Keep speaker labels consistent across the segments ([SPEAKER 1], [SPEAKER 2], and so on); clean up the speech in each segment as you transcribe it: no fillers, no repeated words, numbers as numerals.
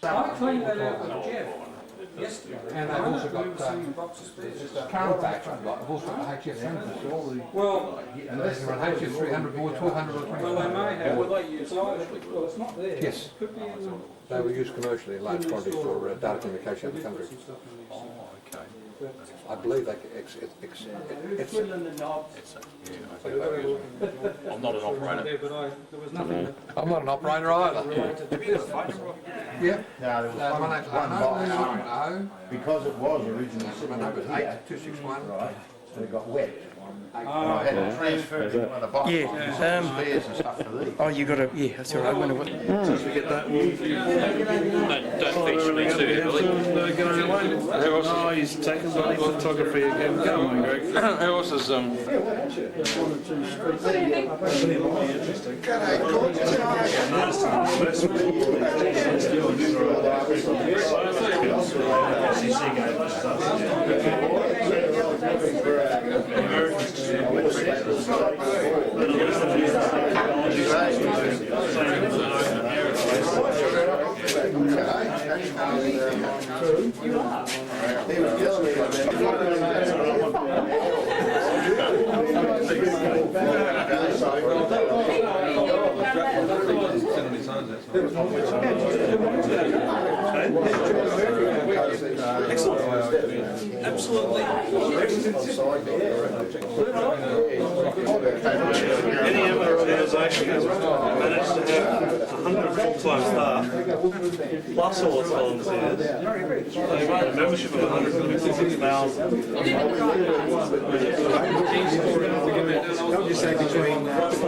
[SPEAKER 1] I cleaned that out with Jeff yesterday.
[SPEAKER 2] And I've also got current batch. I've also got the HF 300.
[SPEAKER 1] Well,
[SPEAKER 2] Unless they're on HF 300 or 1200 or 20.
[SPEAKER 1] well, they may have. Well, it's not there.
[SPEAKER 2] Yes.
[SPEAKER 1] Could be in the,
[SPEAKER 2] They were used commercially in large quantities for data communication in the country. I believe they
[SPEAKER 3] I'm not an operator.
[SPEAKER 1] there, but there was nothing.
[SPEAKER 2] I'm not an operator either. Yeah.
[SPEAKER 4] No, there was
[SPEAKER 2] My name's
[SPEAKER 4] one box.
[SPEAKER 2] No.
[SPEAKER 4] Because it was originally
[SPEAKER 2] My
[SPEAKER 4] sitting
[SPEAKER 2] number's
[SPEAKER 4] over here,
[SPEAKER 2] 8261.
[SPEAKER 4] right, so it got wet. And
[SPEAKER 1] Oh,
[SPEAKER 4] I had to transfer it into one of the boxes.
[SPEAKER 5] Yeah,
[SPEAKER 4] Spares and stuff for these.
[SPEAKER 5] Oh, you got to, yeah, that's all right. I wonder what.
[SPEAKER 3] Don't feature me too heavily.
[SPEAKER 6] Oh, he's taken bloody photography again. Go on, Greg.
[SPEAKER 3] Who else is
[SPEAKER 6] Absolutely. Any amateur organisation has managed to have 100 full-time staff, plus all its volunteers. They've got a membership of 156,000.
[SPEAKER 7] Don't you say between 5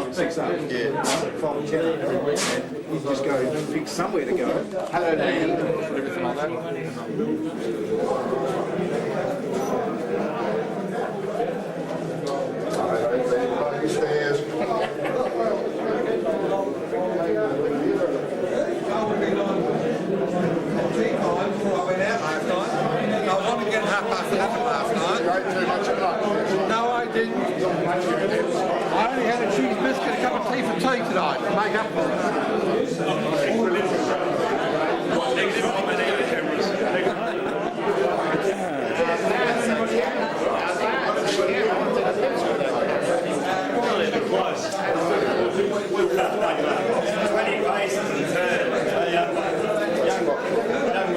[SPEAKER 7] and 6 hours? Yeah. 5 and 10 every weekend. You just go and pick somewhere to go. Hello, Danny. Everything like that.
[SPEAKER 2] No, I didn't. I only had a cheese biscuit, a cup of tea for tea tonight to make up for it.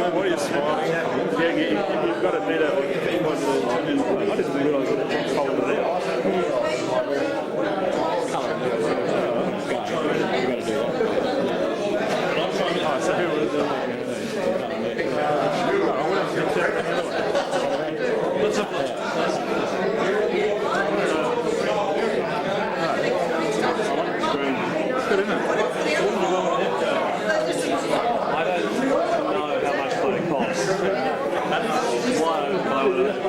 [SPEAKER 6] What are you smiling at? Yeah, you've got to admit it. I didn't realise that it was cold there. Let's have a I don't know how much they cost. That's why I would have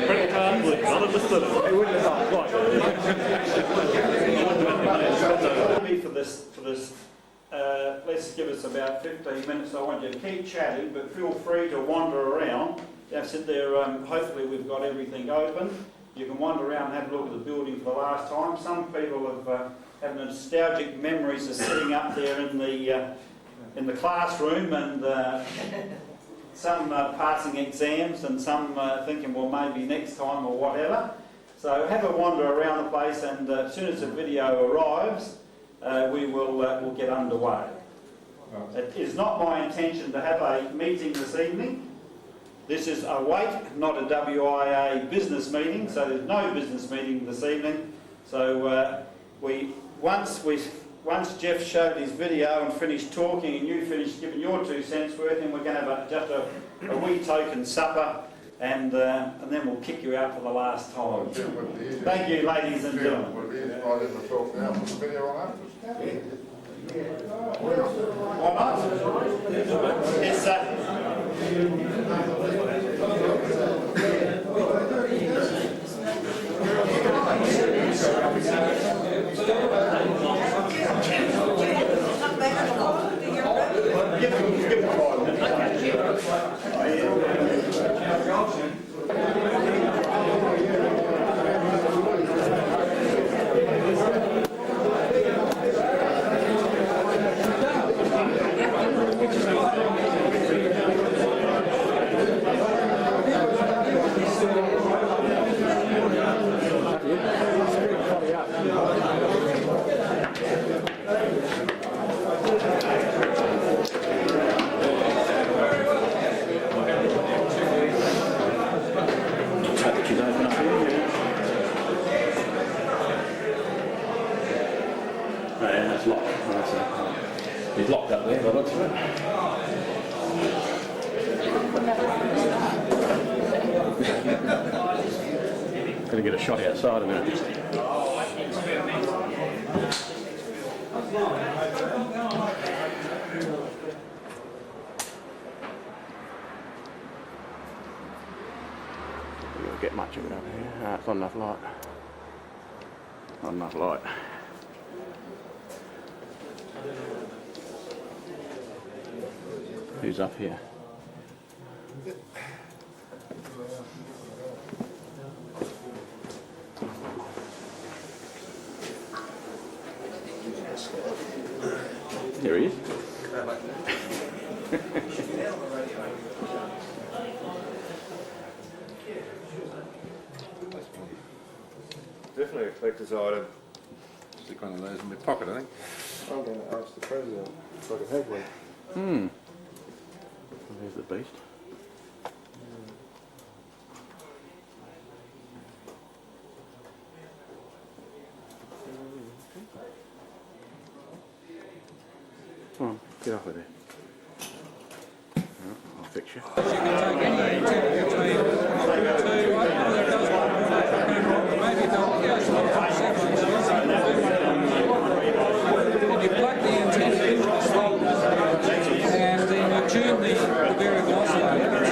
[SPEAKER 6] credit card would not have listed it. It wouldn't have done.
[SPEAKER 8] For this, let's give us about 15 minutes. I want you to keep chatting, but feel free to wander around. Don't sit there, hopefully we've got everything open. You can wander around and have a look at the building for the last time. Some people have nostalgic memories of sitting up there in the classroom, and some passing exams, and some thinking, well, maybe next time or whatever. So have a wander around the place, and as soon as the video arrives, we'll get underway. It is not my intention to have a meeting this evening. This is a wait, not a WIA business meeting, so there's no business meeting this evening. So once Jeff showed his video and finished talking, and you finished giving your 2 cents worth, then we're going to have just a wee token supper, and then we'll kick you out for the last time. Thank you, ladies and gentlemen.
[SPEAKER 9] Would be invited to talk now for the video on
[SPEAKER 8] Why not? It's
[SPEAKER 3] it's locked. He's locked up there, by the looks of it. Gonna get a shot outside a minute. We don't get much of it over here. Ah, it's not enough light. Not enough light. Who's up here? There he is.
[SPEAKER 7] Definitely a collector's item.
[SPEAKER 2] Stick one of those in my pocket, I think.
[SPEAKER 7] I'm going to ask the president if I can have one.
[SPEAKER 3] There's the beast. Come on, get off of there. I'll fix you.
[SPEAKER 1] You can take any utility between 2, maybe they'll, yeah, it's not 7 and you plug the antenna into the slot and then you tune the variable oscillator to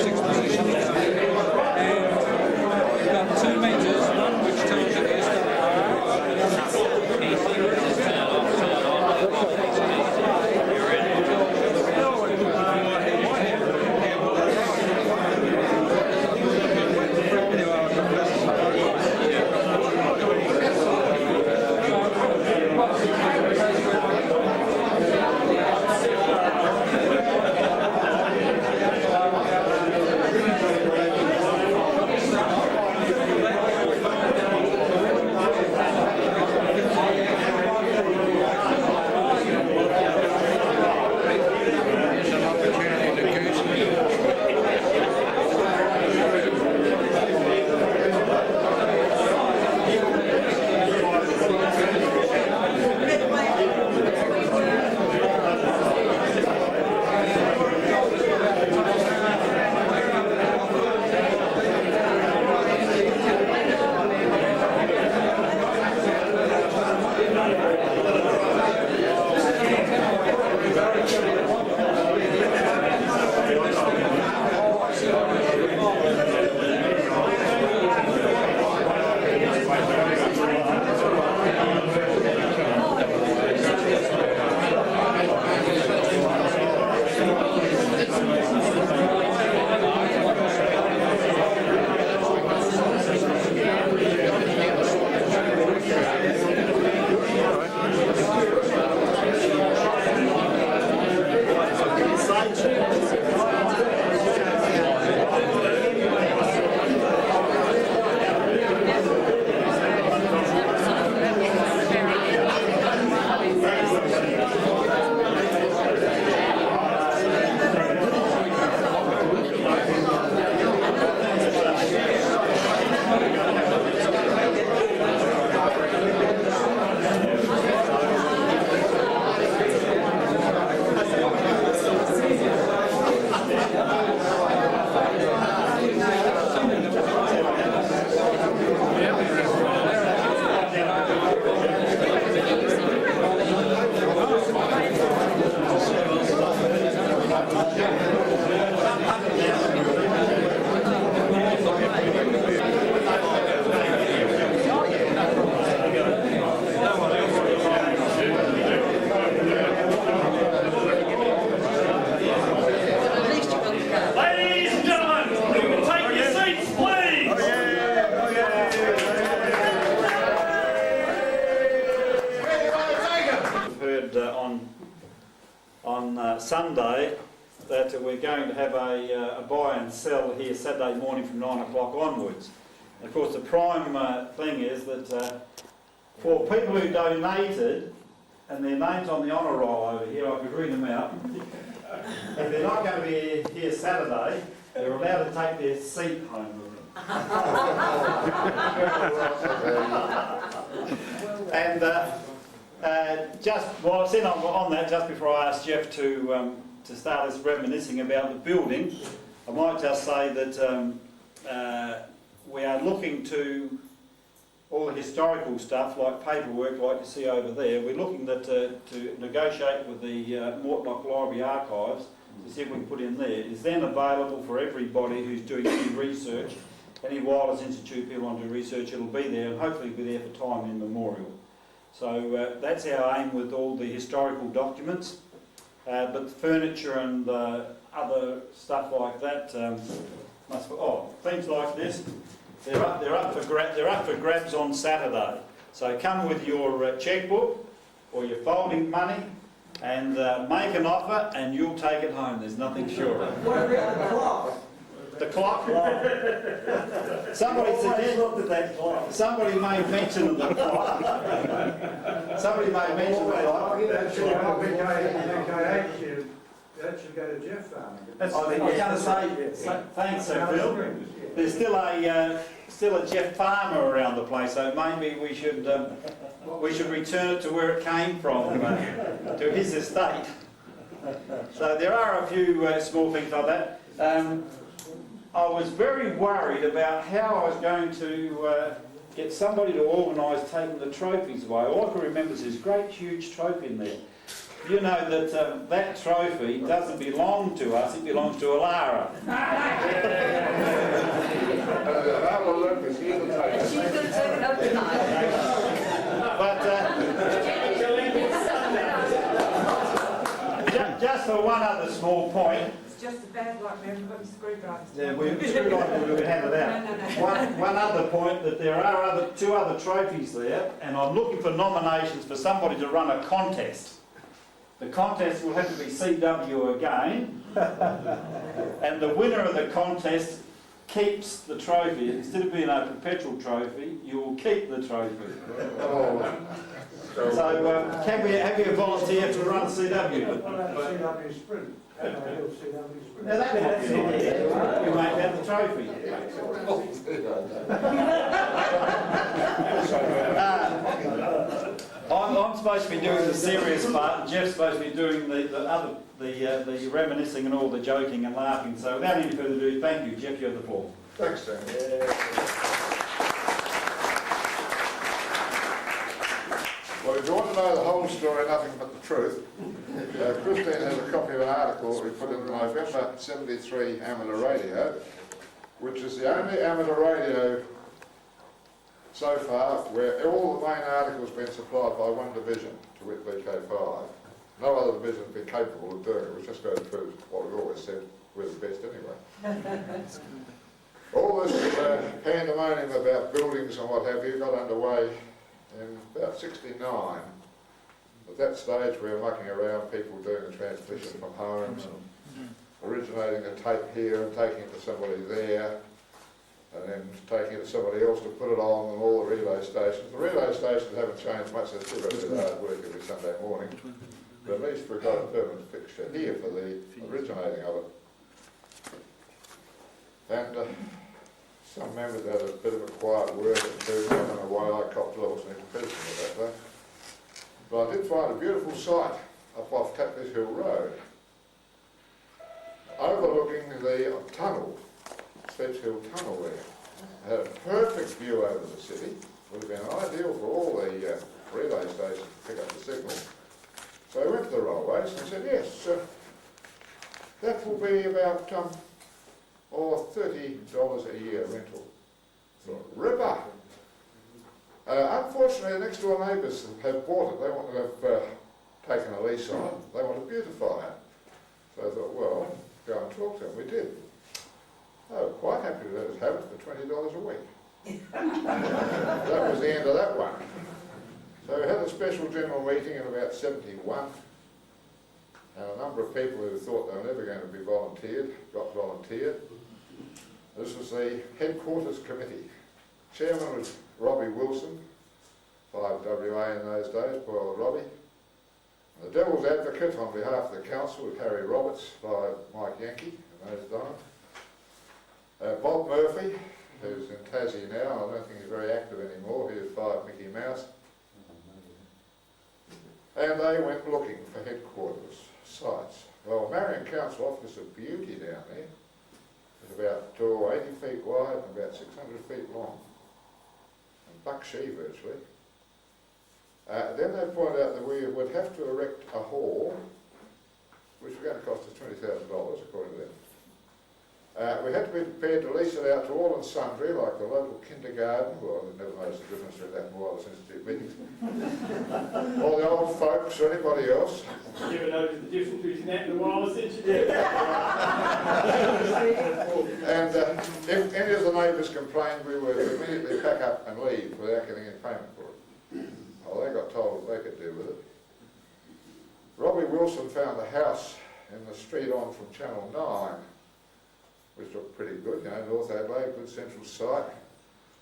[SPEAKER 1] 6 positions and you've got 2 meters, one which tells you the Sunday that we're going to have a buy and sell here Saturday morning from 9 o'clock onwards. And of course the prime thing is that for people who donated, and their names on the honour roll over here, I could read them out, if they're not going to be here Saturday, they're allowed to take their seat home with them. Just while I said on that, just before I asked Jeff to start us reminiscing about the building, I might just say that we are looking to all the historical stuff, like paperwork, like you see over there. We're looking to negotiate with the Mortlock Library Archives to see if we can put in there. It's then available for everybody who's doing any research. Any Wireless Institute people want to do research, it'll be there, and hopefully be there for time immemorial. So that's our aim with all the historical documents. But the furniture and other stuff like that things like this, they're up for grabs on Saturday. So come with your chequebook or your folding money and make an offer, and you'll take it home. There's nothing sure.
[SPEAKER 2] What about the clock?
[SPEAKER 1] The clock. Somebody suggested that clock. Somebody may mention the clock. Somebody may mention the clock.
[SPEAKER 7] That should go to Jeff Farmer.
[SPEAKER 1] I was going to say, thanks, Sir Phil. There's still a Jeff Farmer around the place, so maybe we should return it to where it came from, to his estate. So there are a few small things like that. I was very worried about how I was going to get somebody to organise taking the trophies away. All I can remember is this great huge trophy in there. You know that that trophy doesn't belong to us, it belongs to Alara.
[SPEAKER 10] She's going to take it up tonight.
[SPEAKER 1] But just for one other small point.
[SPEAKER 10] It's just a bad luck, we haven't got any screwdrivers.
[SPEAKER 1] Yeah, we've handed out.
[SPEAKER 10] No.
[SPEAKER 1] One other point, that there are two other trophies there, and I'm looking for nominations for somebody to run a contest. The contest will have to be CW again, and the winner of the contest keeps the trophy. Instead of being a perpetual trophy, you will keep the trophy. So can we have you volunteer to run CW?
[SPEAKER 7] CW Sprint.
[SPEAKER 1] Now that's it. You might have the trophy. I'm supposed to be doing the serious part, and Jeff's supposed to be doing the reminiscing and all the joking and laughing. So without any further ado, thank you, Jeff. You have the floor.
[SPEAKER 9] Thanks, Dan. Well, if you want to know the whole story, nothing but the truth, Christine has a copy of an article that we put in the November '73 amateur radio, which is the only amateur radio so far where all the main articles have been supplied by one division, to wit VK5. No other division has been capable of doing it, which just goes to prove what we've always said, we're the best anyway. All this pandemonium about buildings and what have you got underway in about '69. At that stage we were mucking around, people doing the transmission from homes, originating a tape here and taking it to somebody there, and then taking it to somebody else to put it on all the relay stations. The relay stations haven't changed much, they've still got to do hard work every Sunday morning, but at least we've got a permanent fixture here for the originating of it. And some members had a bit of a quiet word or two. I don't know why I copped lots of criticism of that though. But I did find a beautiful site up off Catley's Hill Road, overlooking the tunnel, Steps Hill Tunnel there. I had a perfect view over the city. Would have been ideal for all the relay stations to pick up the signal. So I went to the railways and said, yes, that will be about $30 a year rental. Ripper! Unfortunately, the next door neighbours have bought it. They want to have taken a lease on it. They want to beautify it. So I thought, well, go and talk to them. We did. They were quite happy to let us have it for $20 a week. That was the end of that one. So we had a special general meeting in about '71, and a number of people who thought they were never going to be volunteered got volunteered. This was the headquarters committee. Chairman was Robbie Wilson, 5WA in those days, poor old Robbie. The devil's advocate on behalf of the council was Harry Roberts, by Mike Yankee in those days. Bob Murphy, who's in Tassie now, I don't think he's very active anymore, he was 5 Mickey Mouse. and they went looking for headquarters sites. Well, Marion Council Office of Beauty down there is about 80 feet wide and about 600 feet long, and buckshee virtually. Then they pointed out that we would have to erect a hall, which was going to cost us $20,000 according to them. We had to be prepared to lease it out to all and sundry, like the local kindergarten, well, I never noticed the difference between that and Wireless Institute meetings, all the old folks or anybody else.
[SPEAKER 8] You ever noticed the difference between that and the Wireless Institute?
[SPEAKER 9] And if any of the neighbours complained, we would immediately pack up and leave without getting any payment for it. Well, they got told they could deal with it. Robbie Wilson found a house in the street on from Channel 9, which looked pretty good, you know, North Adelaide, good central site.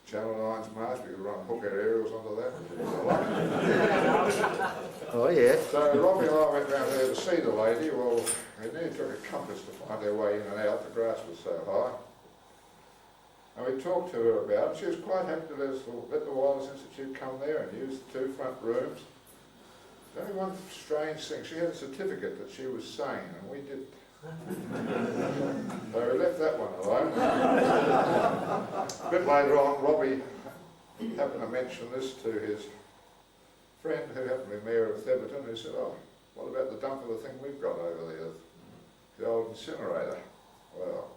[SPEAKER 9] Channel 9's mast, we could run hooker aerials onto that.
[SPEAKER 4] Oh, yeah.
[SPEAKER 9] So Robbie and I went round there to see the lady. Well, we nearly took a compass to find our way in and out, the grass was so high. And we talked to her about it. She was quite happy to let the Wireless Institute come there and use the 2 front rooms. There's only one strange thing, she had a certificate that she was sane, and we didn't. So we left that one alone. A bit later on, Robbie happened to mention this to his friend who happened to be Mayor of Thebarton, who said, oh, what about the dump of the thing we've got over there, the old incinerator? Well,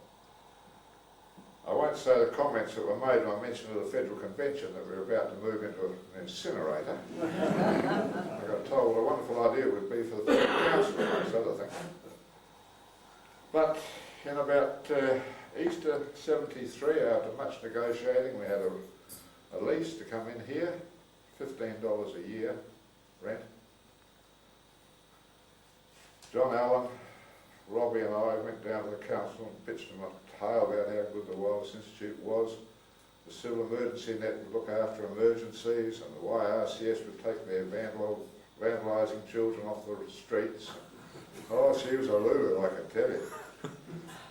[SPEAKER 9] I won't say the comments that were made when I mentioned at the Federal Convention that we were about to move into an incinerator. I got told what a wonderful idea it would be for the Federal Council, amongst other things. But in about Easter 73, after much negotiating, we had a lease to come in here, $15 a year rent. John Allen, Robbie and I went down to the council and pitched them a tale about how good the Wireless Institute was. The Civil Emergency Net would look after emergencies, and the WIA SA would take their vandalising children off the streets. Oh, she was a lulu, I can tell you.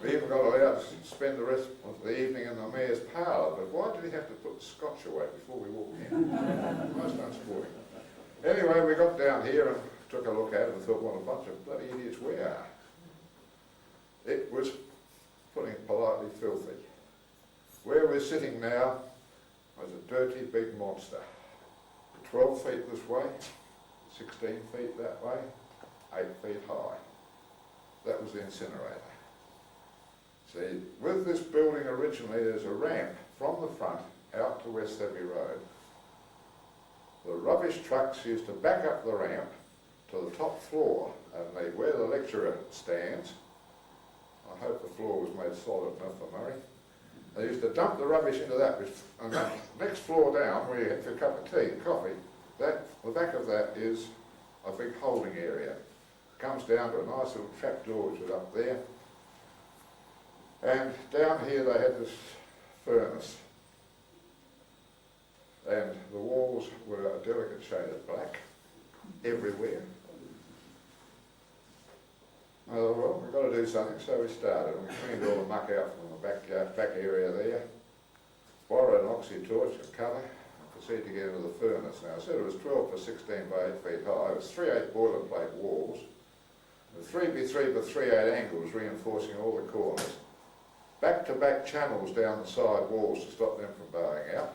[SPEAKER 9] We even got allowed to spend the rest of the evening in the Mayor's parlour, but why did he have to put the scotch away before we walked in? Most unsporting. Anyway, we got down here and took a look at it and thought, what a bunch of bloody idiots we are. It was, putting it politely, filthy. Where we're sitting now was a dirty big monster. 12 feet this way, 16 feet that way, 8 feet high. That was the incinerator. See, with this building originally there's a ramp from the front out to West Thebarton Road. The rubbish trucks used to back up the ramp to the top floor, and where the lecturer stands, I hope the floor was made solid enough for Murray, they used to dump the rubbish into that, and that next floor down, where you had for a cup of tea and coffee, the back of that is a big holding area. Comes down to a nice little trap door which was up there. And down here they had this furnace. And the walls were a delicate shade of black everywhere. I thought, well, we've got to do something, so we started. And we cleaned all the muck out from the back area there, borrowed an oxy torch and cutter, and proceeded to get into the furnace. Now, I said it was 12 by 16 by 8 feet high. It was 3/8 boilerplate walls, with 3x3 by 3/8 angles reinforcing all the corners. Back-to-back channels down the side walls to stop them from bowing out.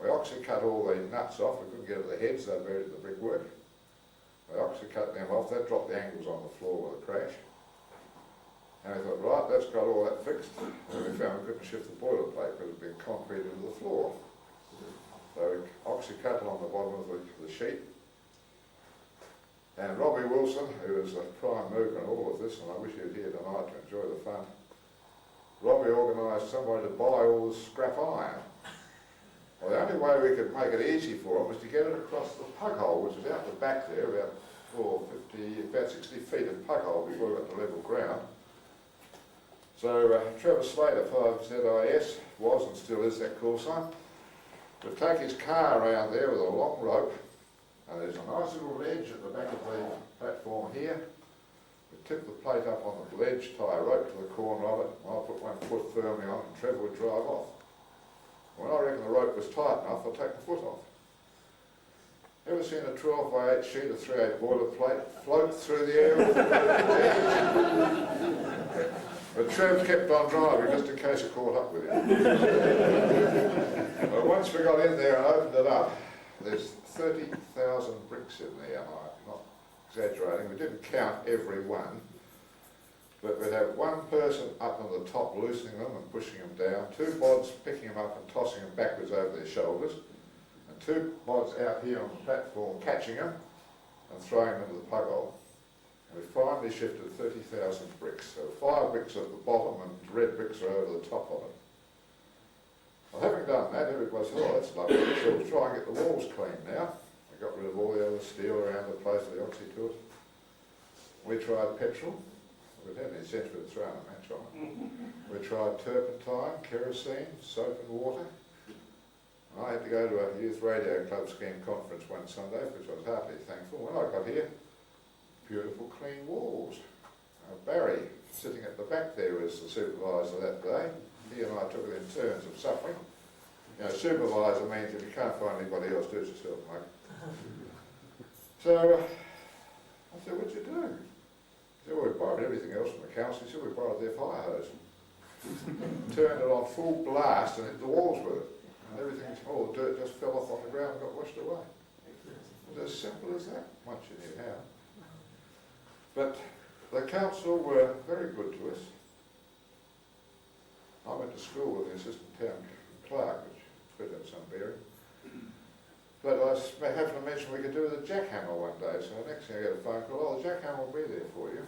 [SPEAKER 9] We oxy-cut all the nuts off. We couldn't get at the heads, they buried the brickwork. We oxy-cut them off. That dropped the angles on the floor with a crash. And we thought, right, that's got all that fixed. And we found we couldn't shift the boilerplate because it had been concreted into the floor. So we oxy-cut it on the bottom of the sheet. And Robbie Wilson, who is a prime mover in all of this, and I wish he was here tonight to enjoy the fun, Robbie organised somebody to buy all the scrap iron. Well, the only way we could make it easy for him was to get it across the pug hole, which is out the back there, about 60 feet of pug hole before we got to level ground. So Trevor Slater, 5ZIS, was and still is that call sign, would take his car around there with a long rope. And there's a nice little ledge at the back of the platform here. We tip the plate up on the ledge, tie a rope to the corner of it, and I'll put one foot firmly on it and Trevor would drive off. When I reckon the rope was tight enough, I'd take the foot off. It was ever seen a 12 by 8 sheet of 3/8 boilerplate float through the air? But Trev kept on driving just in case it caught up with him. But once we got in there and opened it up, there's 30,000 bricks in there. I'm not exaggerating. We didn't count every one. But we'd have one person up on the top loosening them and pushing them down, 2 bods picking them up and tossing them backwards over their shoulders, and 2 bods out here on the platform catching them and throwing them into the plug hole. And we finally shifted 30,000 bricks. So 5 bricks at the bottom and red bricks are over the top of it. Well, having done that, everybody said, oh, that's lovely. So we'll try and get the walls clean now. We got rid of all the other steel around the place, the oxy to it. We tried petrol. We had any sense with throwing a match on it. We tried turpentine, kerosene, soap and water. And I had to go to a Youth Radio Club scheme conference one Sunday, which I was heartily thankful. When I got here, beautiful clean walls. Barry, sitting at the back there, was the supervisor that day. He and I took it in turns of suffering. You know, supervisor means if you can't find anybody else, do it yourself, mate. So I said, what'd you do? He said, well, we borrowed everything else from the council. He said, we borrowed their fire hose. Turned it on full blast and hit the walls with it. And everything, all the dirt just fell off on the ground and got washed away. It was as simple as that, once you knew how. But the council were very good to us. I went to school with the assistant town clerk, which could have some bearing. But I happened to mention we could do with a jackhammer one day, so the next thing I get a phone call, oh, the jackhammer will be there for you.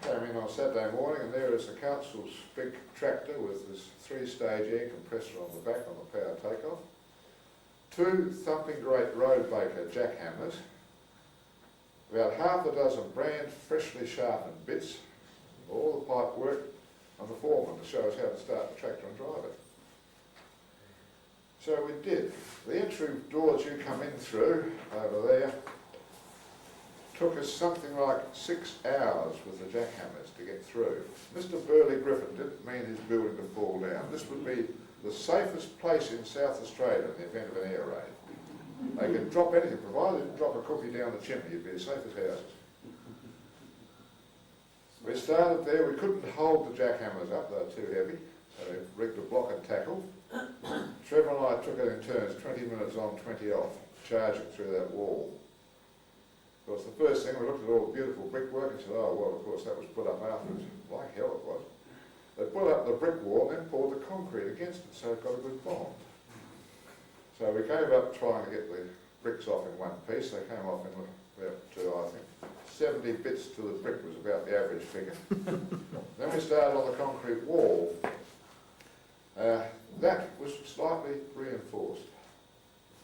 [SPEAKER 9] Came in on Saturday morning, and there is the council's big tractor with this 3-stage air compressor on the back on the power takeoff. 2 thumping great road baker jackhammers, about half a dozen brand freshly sharpened bits, all the pipe work, and the foreman to show us how to start the tractor and drive it. So we did. The entry doors you come in through, over there, took us something like 6 hours with the jackhammers to get through. Mr. Burley Griffin didn't mean his building to fall down. This would be the safest place in South Australia in the event of an air raid. They could drop anything, provided they didn't drop a cookie down the chimney, you'd be as safe as houses. We started there, we couldn't hold the jackhammers up, they were too heavy, so we rigged a block and tackle. Trevor and I took it in turns, 20 minutes on, 20 off, charging through that wall. Of course, the first thing, we looked at all the beautiful brickwork and said, oh, well, of course, that was put up afterwards. Like hell it was. They put up the brick wall and then poured the concrete against it, so it got a good bond. So we gave up trying to get the bricks off in one piece. They came off in about, I think, 70 bits to the brick was about the average figure. Then we started on the concrete wall. That was slightly reinforced,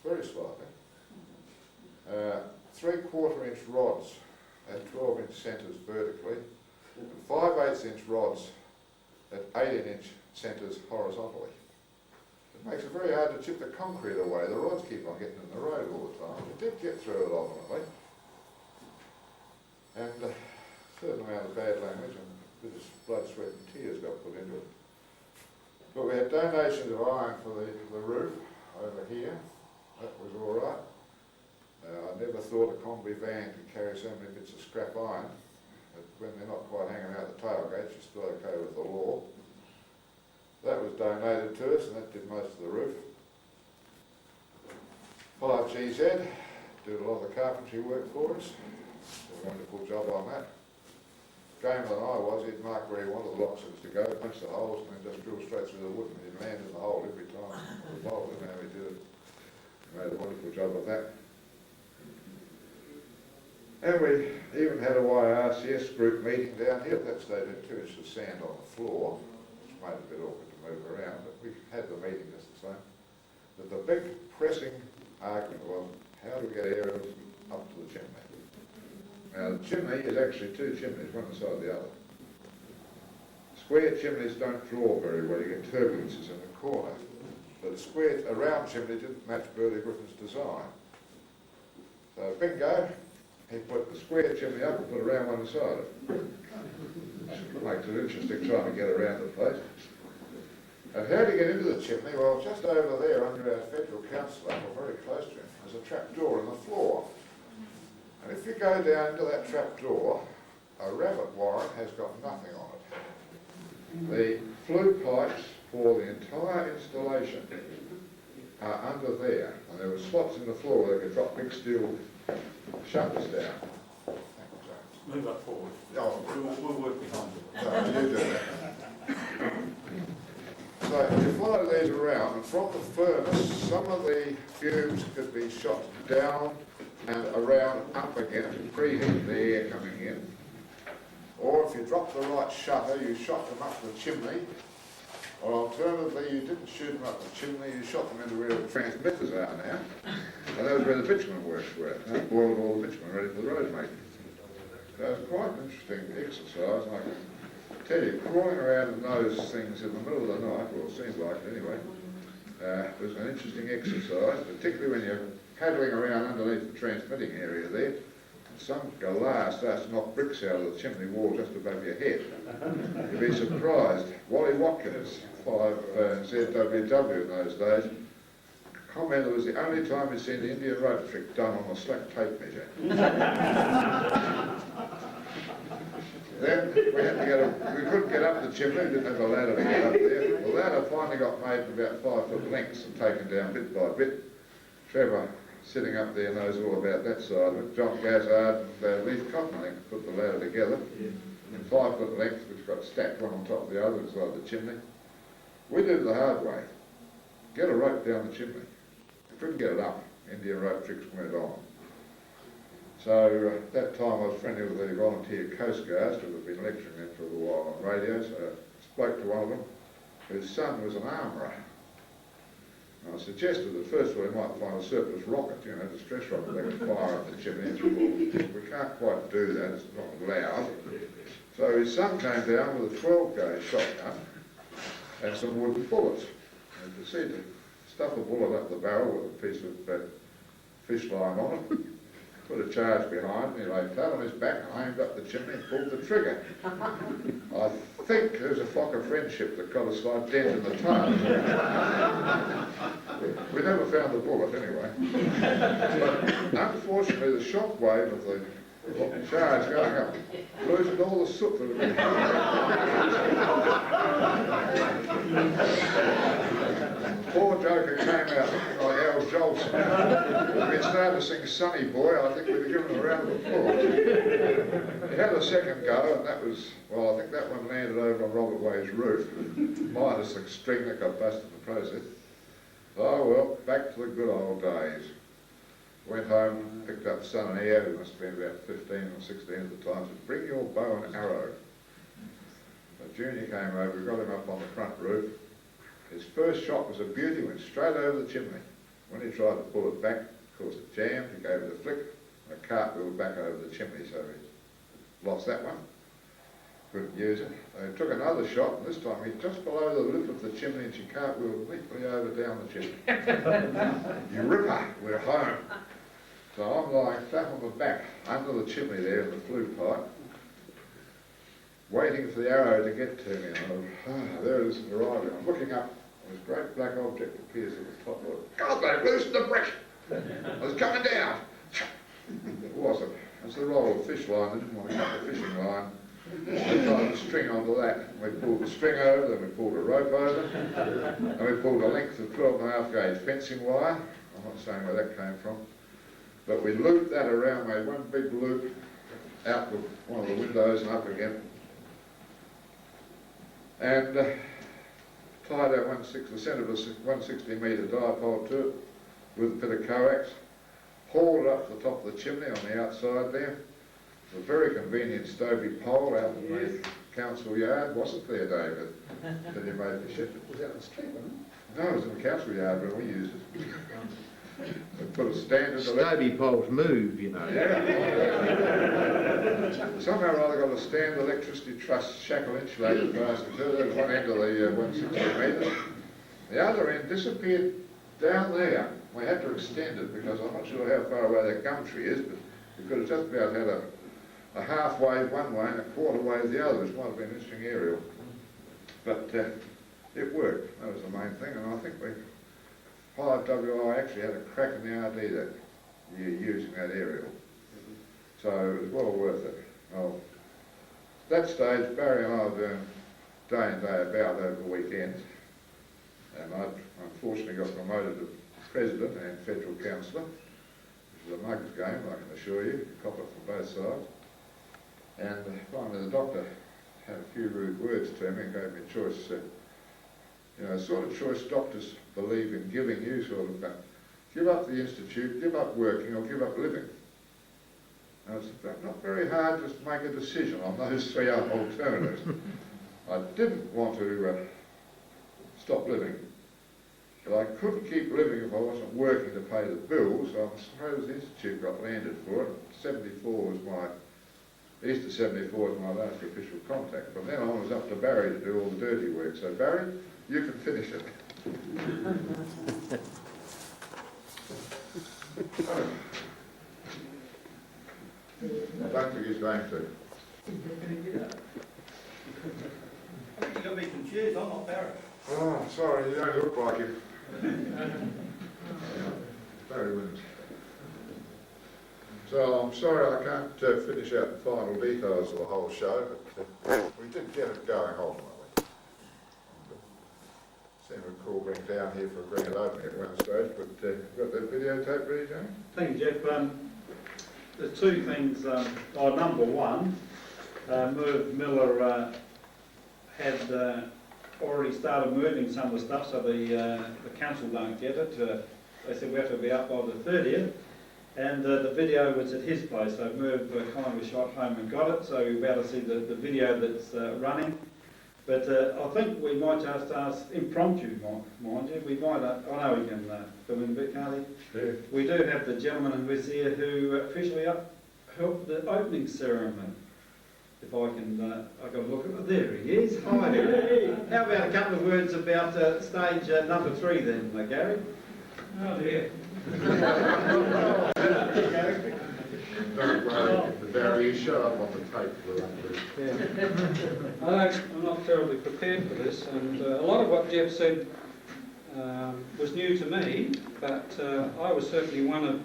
[SPEAKER 9] very slightly. 3/4 inch rods at 12 inch centres vertically, and 5/8 inch rods at 18 inch centres horizontally. It makes it very hard to chip the concrete away. The rods keep on getting in the road all the time. We did get through it ultimately. And a certain amount of bad language and a bit of blood, sweat and tears got put into it. But we had donations of iron for the roof over here. That was all right. I never thought a combi van could carry so many bits of scrap iron. But when they're not quite hanging out the tailgates, you're still okay with the law. That was donated to us, and that did most of the roof. 5GZ did a lot of the carpentry work for us. Did a wonderful job on that. Gamer than I was, he'd mark where he wanted the locksmiths to go, punch the holes, and then just drill straight through the wood, and he'd land in the hole every time. The bolt, and how he did it. He made a wonderful job of that. And we even had a WIA SA group meeting down here. At that stage, we had 2 inches of sand on the floor, which made it a bit awkward to move around, but we had the meeting just the same. But the big pressing argument was, how do we get air up to the chimney? Now the chimney is actually 2 chimneys, one beside the other. Square chimneys don't draw very well, you get turbulences in the corner. But a round chimney didn't match Burley Griffin's design. So bingo, he put the square chimney up and put a round one beside it. It makes it interesting trying to get around the place. And how do you get into the chimney? Well, just over there under our federal councillor, or very close to him, there's a trap door in the floor. And if you go down to that trap door, a rabbit warren has got nothing on it. The flue pipes for the entire installation are under there, and there were spots in the floor where they could drop big steel shutters down.
[SPEAKER 1] Move that forward.
[SPEAKER 9] Oh,
[SPEAKER 1] We'll work behind it.
[SPEAKER 9] no, you do that. So you follow these around, and from the furnace, some of the fumes could be shot down and around up again to preheat the air coming in. Or if you drop the right shutter, you shot them up the chimney. Or alternatively, you didn't shoot them up the chimney, you shot them into where the transmitters are now. And that was where the bitumen works were. That boiled all the bitumen ready for the road making. So it was quite an interesting exercise, and I can tell you, crawling around in those things in the middle of the night, well it seemed like it anyway, was an interesting exercise, particularly when you're paddling around underneath the transmitting area there. Some galah starts to knock bricks out of the chimney wall just above your head. You'd be surprised. Wally Watkins, 5 ZWW in those days, commented it was the only time he'd seen the Indian rope trick done on a slack tape measure. Then we had to we couldn't get up the chimney, we didn't have a ladder to get up there. The ladder finally got made in about 5-foot lengths and taken down bit by bit. Trevor, sitting up there, knows all about that side of it. John Gazzard and Leith Cotton, I think, put the ladder together in 5-foot lengths, which got stacked one on top of the other inside the chimney. We did it the hard way. Get a rope down the chimney. We couldn't get it up. Indian rope tricks went on. So at that time I was friendly with the volunteer Coast Guards, who had been lecturing them for a little while on radio, so I spoke to one of them, whose son was an armourer. And I suggested that first of all he might find a surplus rocket, you know, a distress rocket they could fire at the chimney. We can't quite do that, it's not allowed. So his son came down with a 12-gauge shotgun and some wooden bullets. And he proceeded to stuff a bullet up the barrel with a piece of fish line on it. Put a charge behind and he lay flat on his back and aimed up the chimney and pulled the trigger. I think there was a flock of friendship that got a slight dent in the tail. We never found the bullet anyway. But unfortunately the shock wave of the charge going up loosened all the soot that had been. Poor joker came out looking like Al Jolson. We'd started to sing Sonny Boy, I think we'd have given him a round of applause. He had a second go, and that was, well, I think that one landed over on Robert Way's roof, minus the string that got busted in the process. Oh well, back to the good old days. Went home, picked up son and heir, who must have been about 15 or 16 at the time, said, bring your bow and arrow. So Junior came over, we got him up on the front roof. His first shot was a beauty, went straight over the chimney. When he tried to pull it back, of course it jammed, he gave it a flick, and a cartwheel back over the chimney, so he lost that one. Couldn't use it. They took another shot, and this time he just below the lip of the chimney and she cartwheeled neatly over down the chimney. You ripper, we're home. So I'm lying flat on the back, under the chimney there in the flue pipe, waiting for the arrow to get to me. And there it is arriving. I'm looking up, and this great black object appears at the top of it. God, they've loosened the brick! I was coming down! It wasn't. It's the roll of fish line. They didn't want to cut the fishing line. They tied the string onto that. We pulled the string over, then we pulled a rope over, and we pulled a length of 12.5 gauge fencing wire. I'm not saying where that came from. But we looped that around, made one big loop out of one of the windows and up again. And tied our the centre of a 160 metre dipole to it with a bit of coax, hauled it up to the top of the chimney on the outside there. A very convenient Stobie pole out in the council yard, wasn't there, David? That he made the ship.
[SPEAKER 7] Was that the street, wasn't it?
[SPEAKER 9] No, it was in the council yard when we used it. We put a standard
[SPEAKER 4] Stobie poles move, you know.
[SPEAKER 9] Somehow or other got a standard electricity truss shackle insulated basket. That was one end of the 160 metres. The other end disappeared down there. We had to extend it because I'm not sure how far away that gum tree is, but we could have just about had a half wave one way and a quarter wave the other, which might have been an interesting aerial. But it worked. That was the main thing, and I think we Hive WI actually had a crack in the RD that year using that aerial. So it was well worth it. Well, at that stage, Barry and I were doing day in, day about over the weekends. And I unfortunately got promoted to President and Federal Councillor, which is a mug's game, I can assure you, cop it from both sides. And finally the doctor had a few rude words to me and gave me a choice. You know, the sort of choice doctors believe in giving you, sort of, give up the institute, give up working, or give up living. And it's not very hard to make a decision on those three alternatives. I didn't want to stop living, but I couldn't keep living if I wasn't working to pay the bills, so I suppose the institute got landed for it. 74 was Easter 74 was my last official contact. From then on it was up to Barry to do all the dirty work. So Barry, you can finish it. I don't think he's going to.
[SPEAKER 1] I think you got me confused, I'm not Barry.
[SPEAKER 9] Oh, sorry, you don't look like him. Barry Williams. So I'm sorry I can't finish out the final details of the whole show, but we did get it going ultimately. Seemed to call bring down here for a grand opening at one stage, but got that videotape ready, Jamie?
[SPEAKER 1] Thank you, Jeff. There's two things. Number one, Merv Miller had already started moving some of the stuff, so the council don't get it. They said we have to be up by the 30th. And the video was at his place, so Merv kindly shot home and got it, so you're about to see the video that's running. But I think we might just ask, impromptu, mind you, we might, I know we can fill in a bit, can't we?
[SPEAKER 9] Yeah.
[SPEAKER 1] We do have the gentleman who was here who officially helped the opening ceremony. If I can, I've got to look at it. There he is. Hi there. How about a couple of words about stage number 3 then, Gary?
[SPEAKER 8] Oh dear.
[SPEAKER 9] Don't worry, Barry, you shut up on the tape.
[SPEAKER 8] I'm not terribly prepared for this, and a lot of what Jeff said was new to me, but I was certainly one of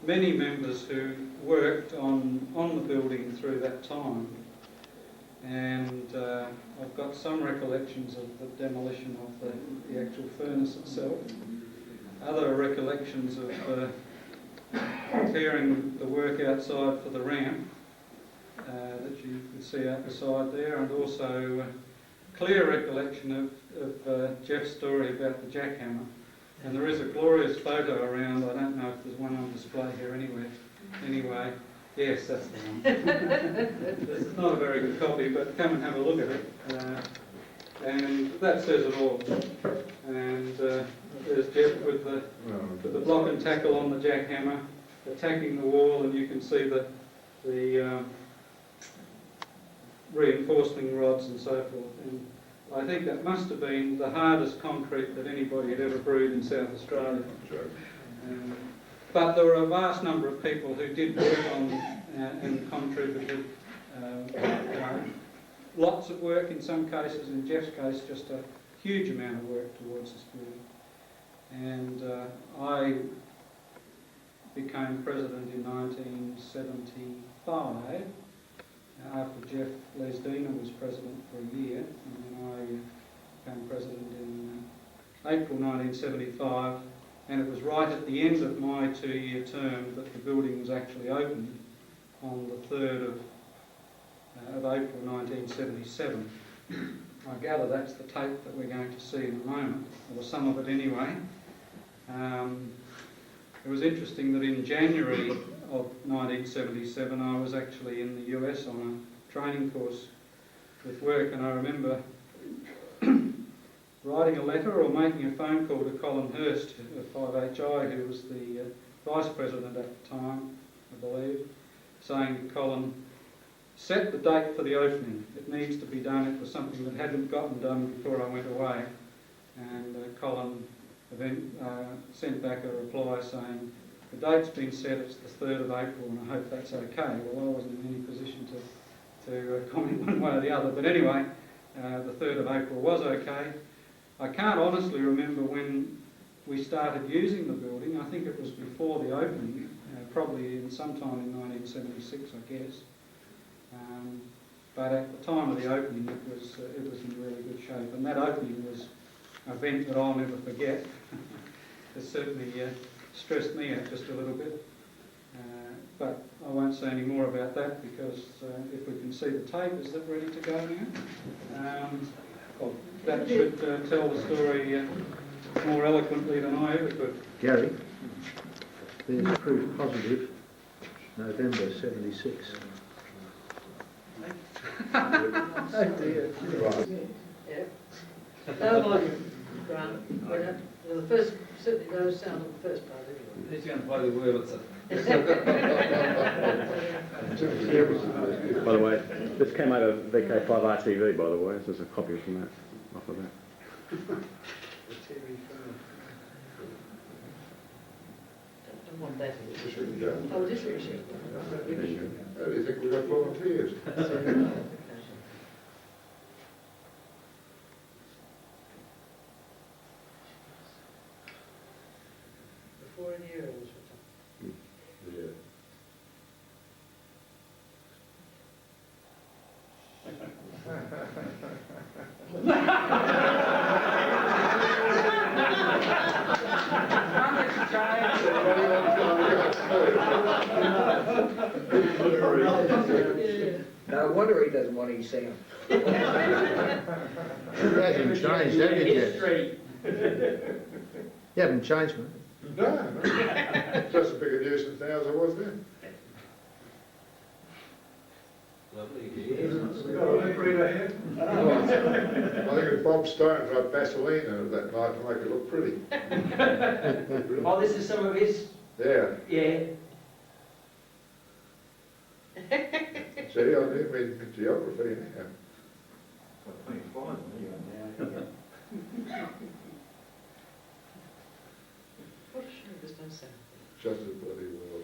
[SPEAKER 8] many members who worked on the building through that time. And I've got some recollections of the demolition of the actual furnace itself. Other recollections of preparing the work outside for the ramp that you can see out the side there, and also clear recollection of Jeff's story about the jackhammer. And there is a glorious photo around. I don't know if there's one on display here anywhere. Anyway, yes, that's the one. This is not a very good copy, but come and have a look at it. And that says it all. And there's Jeff with the block and tackle on the jackhammer, attacking the wall, and you can see the reinforcing rods and so forth. And I think that must have been the hardest concrete that anybody had ever brewed in South Australia. But there were a vast number of people who did work on and contributed. Lots of work in some cases, in Jeff's case just a huge amount of work towards this building. And I became president in 1975 after Jeff Lesdina was president for a year, and then I became president in April 1975, and it was right at the end of my 2-year term that the building was actually opened on the 3rd of April 1977. I gather that's the tape that we're going to see in a moment, or some of it anyway. It was interesting that in January of 1977 I was actually in the US on a training course with work, and I remember writing a letter or making a phone call to Colin Hurst of 5HI, who was the vice president at the time, I believe, saying to Colin, set the date for the opening. It needs to be done. It was something that hadn't gotten done before I went away. And Colin sent back a reply saying, the date's been set, it's the 3rd of April, and I hope that's okay. Well, I wasn't in any position to comment one way or the other. But anyway, the 3rd of April was okay. I can't honestly remember when we started using the building. I think it was before the opening, probably in sometime in 1976, I guess. But at the time of the opening, it was in really good shape, and that opening was an event that I'll never forget. It certainly stressed me out just a little bit. But I won't say any more about that, because if we can see the tape, is that ready to go now? That should tell the story more eloquently than I ever could.
[SPEAKER 4] Gary, there's proof positive, November 76. Oh dear.
[SPEAKER 10] Yeah. No volume, Grant. Well, the first, certainly no sound on the first part anyway.
[SPEAKER 2] He's going to play the Wurlitzer.
[SPEAKER 3] By the way, this came out of VK5 RTV, by the way. This is a copy from that, off of that.
[SPEAKER 10] Don't want that.
[SPEAKER 9] Shouldn't go.
[SPEAKER 10] Oh, this is it.
[SPEAKER 9] How do you think we got volunteers?
[SPEAKER 10] Before any arrows.
[SPEAKER 9] Yeah.
[SPEAKER 7] No wonder he doesn't want to sound.
[SPEAKER 4] You haven't changed, have you, Jeff? You haven't changed, mate.
[SPEAKER 9] No, just a bigger nuisance now as I was then.
[SPEAKER 2] Lovely.
[SPEAKER 9] I think it's Bob Stone rubbed Vaseline in it that night to make it look pretty.
[SPEAKER 11] Oh, this is some of his,
[SPEAKER 9] Yeah.
[SPEAKER 11] yeah.
[SPEAKER 9] See, I do mean geography now.
[SPEAKER 10] What sure there's no sound.
[SPEAKER 9] Just as bloody well.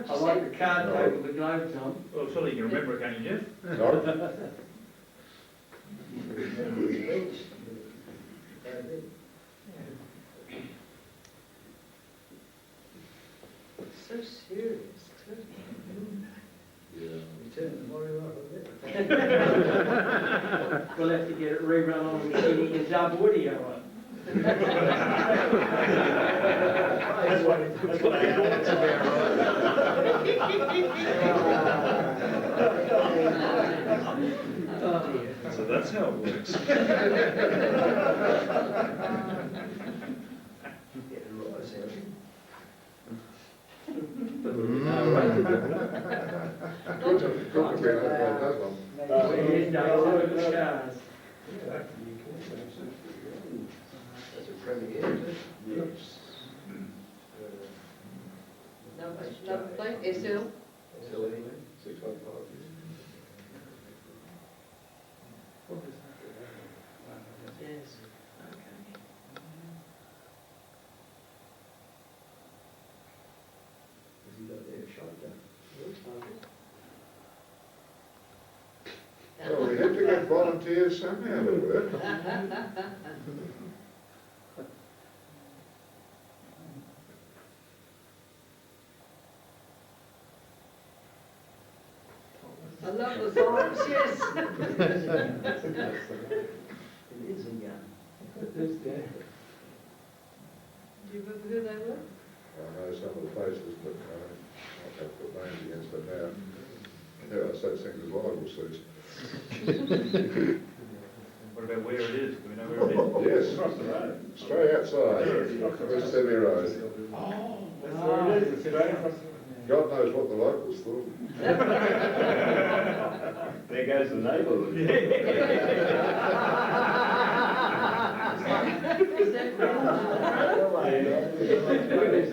[SPEAKER 11] I like the card table with globes on.
[SPEAKER 6] Well, surely you can remember it, can't you, Jeff?
[SPEAKER 9] No?
[SPEAKER 10] So serious, too.
[SPEAKER 9] Yeah.
[SPEAKER 10] You turn the volume up a bit.
[SPEAKER 11] We'll have to get it rerun on the CD and dub audio on.
[SPEAKER 6] That's what it
[SPEAKER 4] That's about
[SPEAKER 6] is. So that's how it works.
[SPEAKER 9] Good to be like that, does one.
[SPEAKER 11] Here's Dale over the cars.
[SPEAKER 7] That's a premiere.
[SPEAKER 10] Number plate, SL.
[SPEAKER 9] 615.
[SPEAKER 10] Yes.
[SPEAKER 9] Well, we had to get volunteers somehow to work.
[SPEAKER 10] I love the songs, yes.
[SPEAKER 11] It is a gun.
[SPEAKER 10] Do you remember who they were?
[SPEAKER 9] I know some of the faces, but I have to put names against them now. Yeah, I said things as libel suits.
[SPEAKER 6] What about where it is? Do we know where it is?
[SPEAKER 9] Yes. Straight outside, West Thebarton Road.
[SPEAKER 6] That's where it is.
[SPEAKER 9] God knows what the locals thought.
[SPEAKER 6] There goes the neighbourhood.
[SPEAKER 10] Is that right?
[SPEAKER 9] Look at this.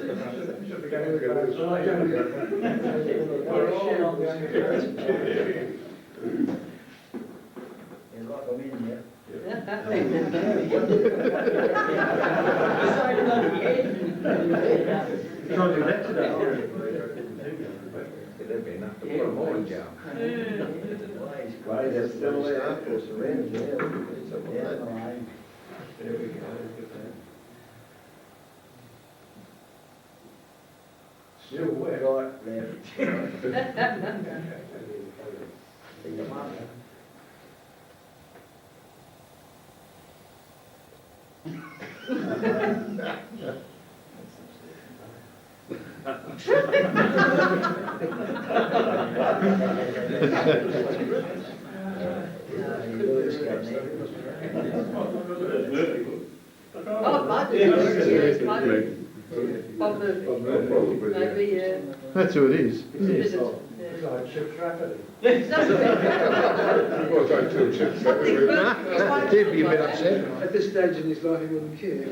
[SPEAKER 4] Can't do that today. There'd be enough to put them all in jail.
[SPEAKER 7] Right, they're still there. There we go, look at that. Still wet. Right, left.
[SPEAKER 10] Oh, might be, yes, might be. Bob Murphy. Maybe, yeah.
[SPEAKER 4] That's who it is.
[SPEAKER 10] It's a visit.
[SPEAKER 7] Like Chip's rapidly.
[SPEAKER 9] Well, don't tell Chip that.
[SPEAKER 4] He'd be a bit upset.
[SPEAKER 7] At this stage in his life, he wouldn't care.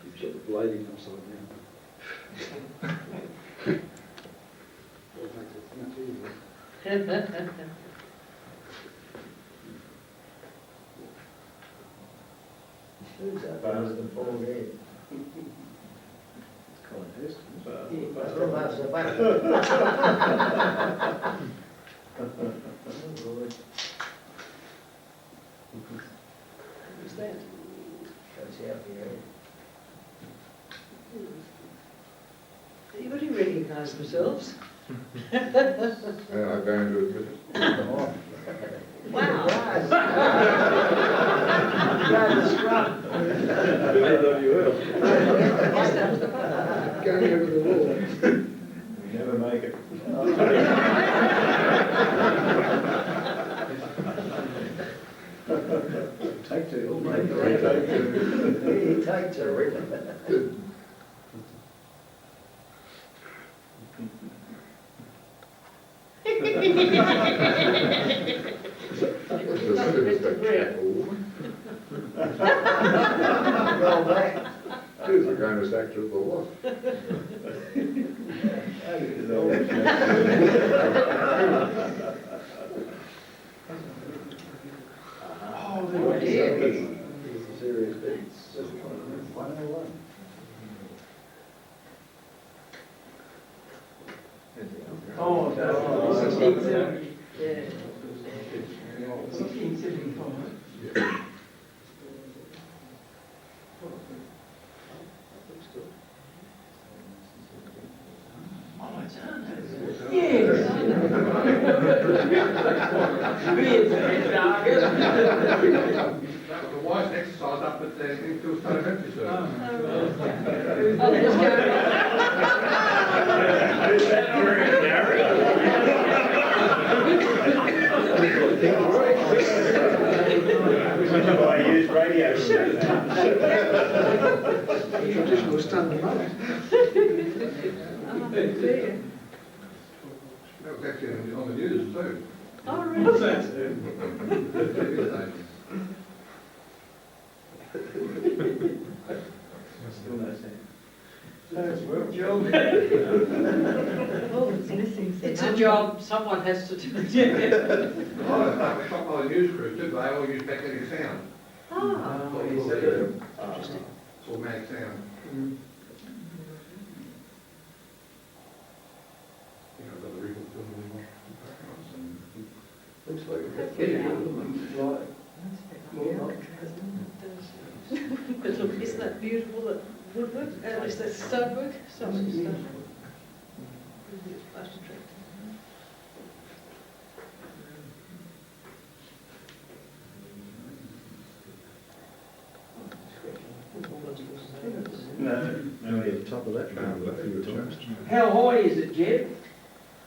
[SPEAKER 7] You've got the blading upside down.
[SPEAKER 4] Who's that bastard bald head?
[SPEAKER 10] Who's that? Anybody recognise themselves?
[SPEAKER 9] Yeah, I'm going to admit it.
[SPEAKER 10] Wow. Yes, that was the fun.
[SPEAKER 7] Going over the wall.
[SPEAKER 8] We never make it.
[SPEAKER 7] Take two.
[SPEAKER 4] Take two.
[SPEAKER 9] Who's the greatest actor of the lot?
[SPEAKER 10] Oh dear.
[SPEAKER 4] Serious bits.
[SPEAKER 7] 101.
[SPEAKER 11] Oh, 1670.
[SPEAKER 10] Yeah.
[SPEAKER 11] 1675. Oh, it's Arnold. Yes. Beard's a bit darker.
[SPEAKER 2] The wife's exercise up at the Enfield Stone Empty Service.
[SPEAKER 10] Oh, let's
[SPEAKER 8] I use radio.
[SPEAKER 7] Traditional stand mother.
[SPEAKER 10] Oh, dear.
[SPEAKER 2] That was actually on the news too.
[SPEAKER 10] Oh, really?
[SPEAKER 11] Oh, it's missing.
[SPEAKER 10] It's a job, someone has to do it.
[SPEAKER 2] Oh, it's shot by the news crew too, they all use magnetic sound.
[SPEAKER 10] Ah,
[SPEAKER 2] Interesting.
[SPEAKER 10] interesting.
[SPEAKER 2] It's automatic sound. I think I've got the record film anymore.
[SPEAKER 4] Looks like
[SPEAKER 10] But look, isn't that beautiful, that woodwork, is that stonework? Stonework. It's most attractive.
[SPEAKER 8] No,
[SPEAKER 4] top of that mountain a few times.
[SPEAKER 11] How high is it, Jeb?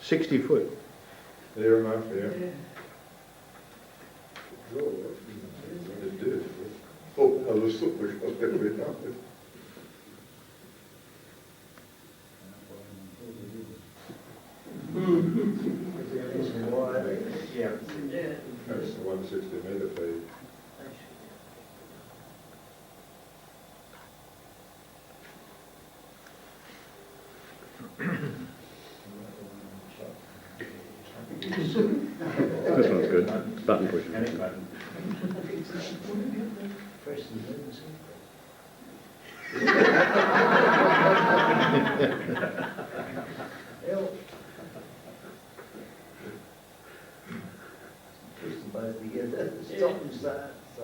[SPEAKER 4] 60 foot.
[SPEAKER 9] Near enough, yeah.
[SPEAKER 10] Yeah.
[SPEAKER 9] It did. Oh, I was super every now and then.
[SPEAKER 8] Yeah.
[SPEAKER 10] Yeah.
[SPEAKER 9] That's the 160 metre feed.
[SPEAKER 3] This one's good. Button pushing.
[SPEAKER 8] Panic button.
[SPEAKER 10] Stop and start, so.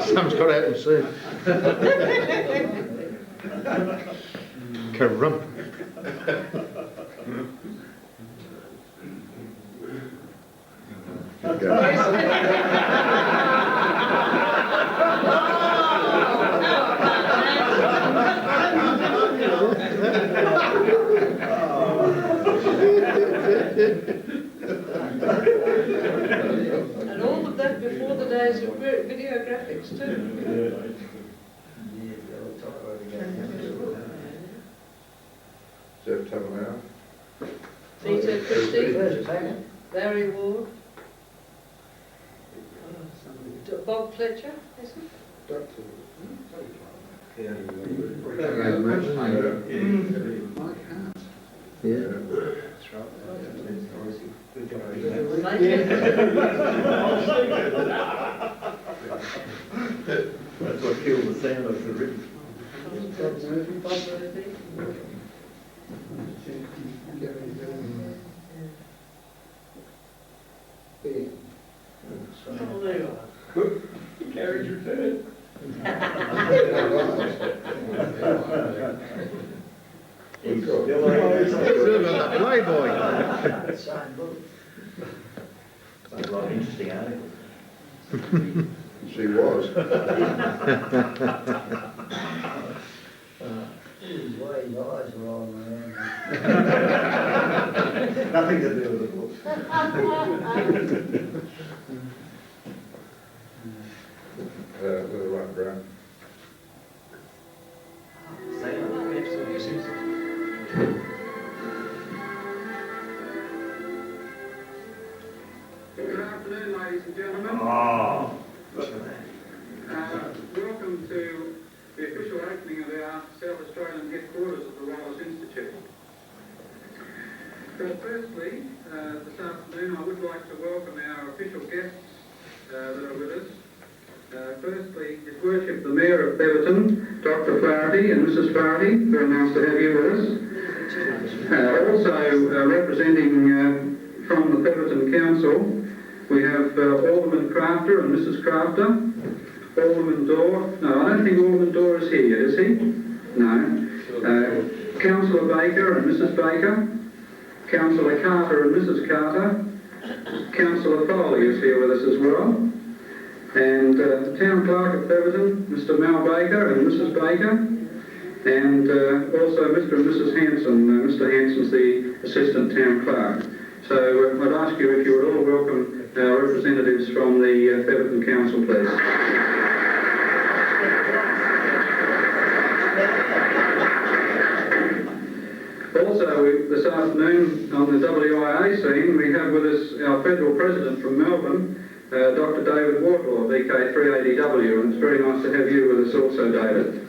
[SPEAKER 4] Something's got to happen soon. Carump.
[SPEAKER 10] And all of that before the days of video graphics too.
[SPEAKER 9] Jeff Tabernow.
[SPEAKER 10] Peter Christie, Barry Ward, Bob Fletcher, is it?
[SPEAKER 4] That's what killed the sound of the river.
[SPEAKER 10] Oh, there you are.
[SPEAKER 11] You carried your turn.
[SPEAKER 4] Still got the Playboy.
[SPEAKER 11] Sounds like an interesting article.
[SPEAKER 9] She was.
[SPEAKER 10] His way his eyes were on around.
[SPEAKER 11] Nothing to do with the book.
[SPEAKER 9] With the right ground.
[SPEAKER 12] Good afternoon, ladies and gentlemen.
[SPEAKER 11] Oh,
[SPEAKER 12] Welcome to the official opening of our South Australian headquarters of the Wallace Institute. But firstly, this afternoon I would like to welcome our official guests that are with us. Firstly, His Worship the Mayor of Thebarton, Dr. Flaherty and Mrs. Flaherty, very nice to have you with us. Also representing from the Thebarton Council, we have Alderman Crafter and Mrs. Crafter, Alderman Dorr. No, I don't think Alderman Dorr is here yet, is he? No. Councillor Baker and Mrs. Baker, Councillor Carter and Mrs. Carter, Councillor Foley is here with us as well. And the Town Clerk of Thebarton, Mr. Mal Baker and Mrs. Baker, and also Mr. and Mrs. Hanson. Mr. Hanson's the Assistant Town Clerk. So I'd ask you if you would all welcome our representatives from the Thebarton Council, please. Also, this afternoon on the WIA scene, we have with us our Federal President from Melbourne, Dr. David Wardlaw, VK380W, and it's very nice to have you with us also, David.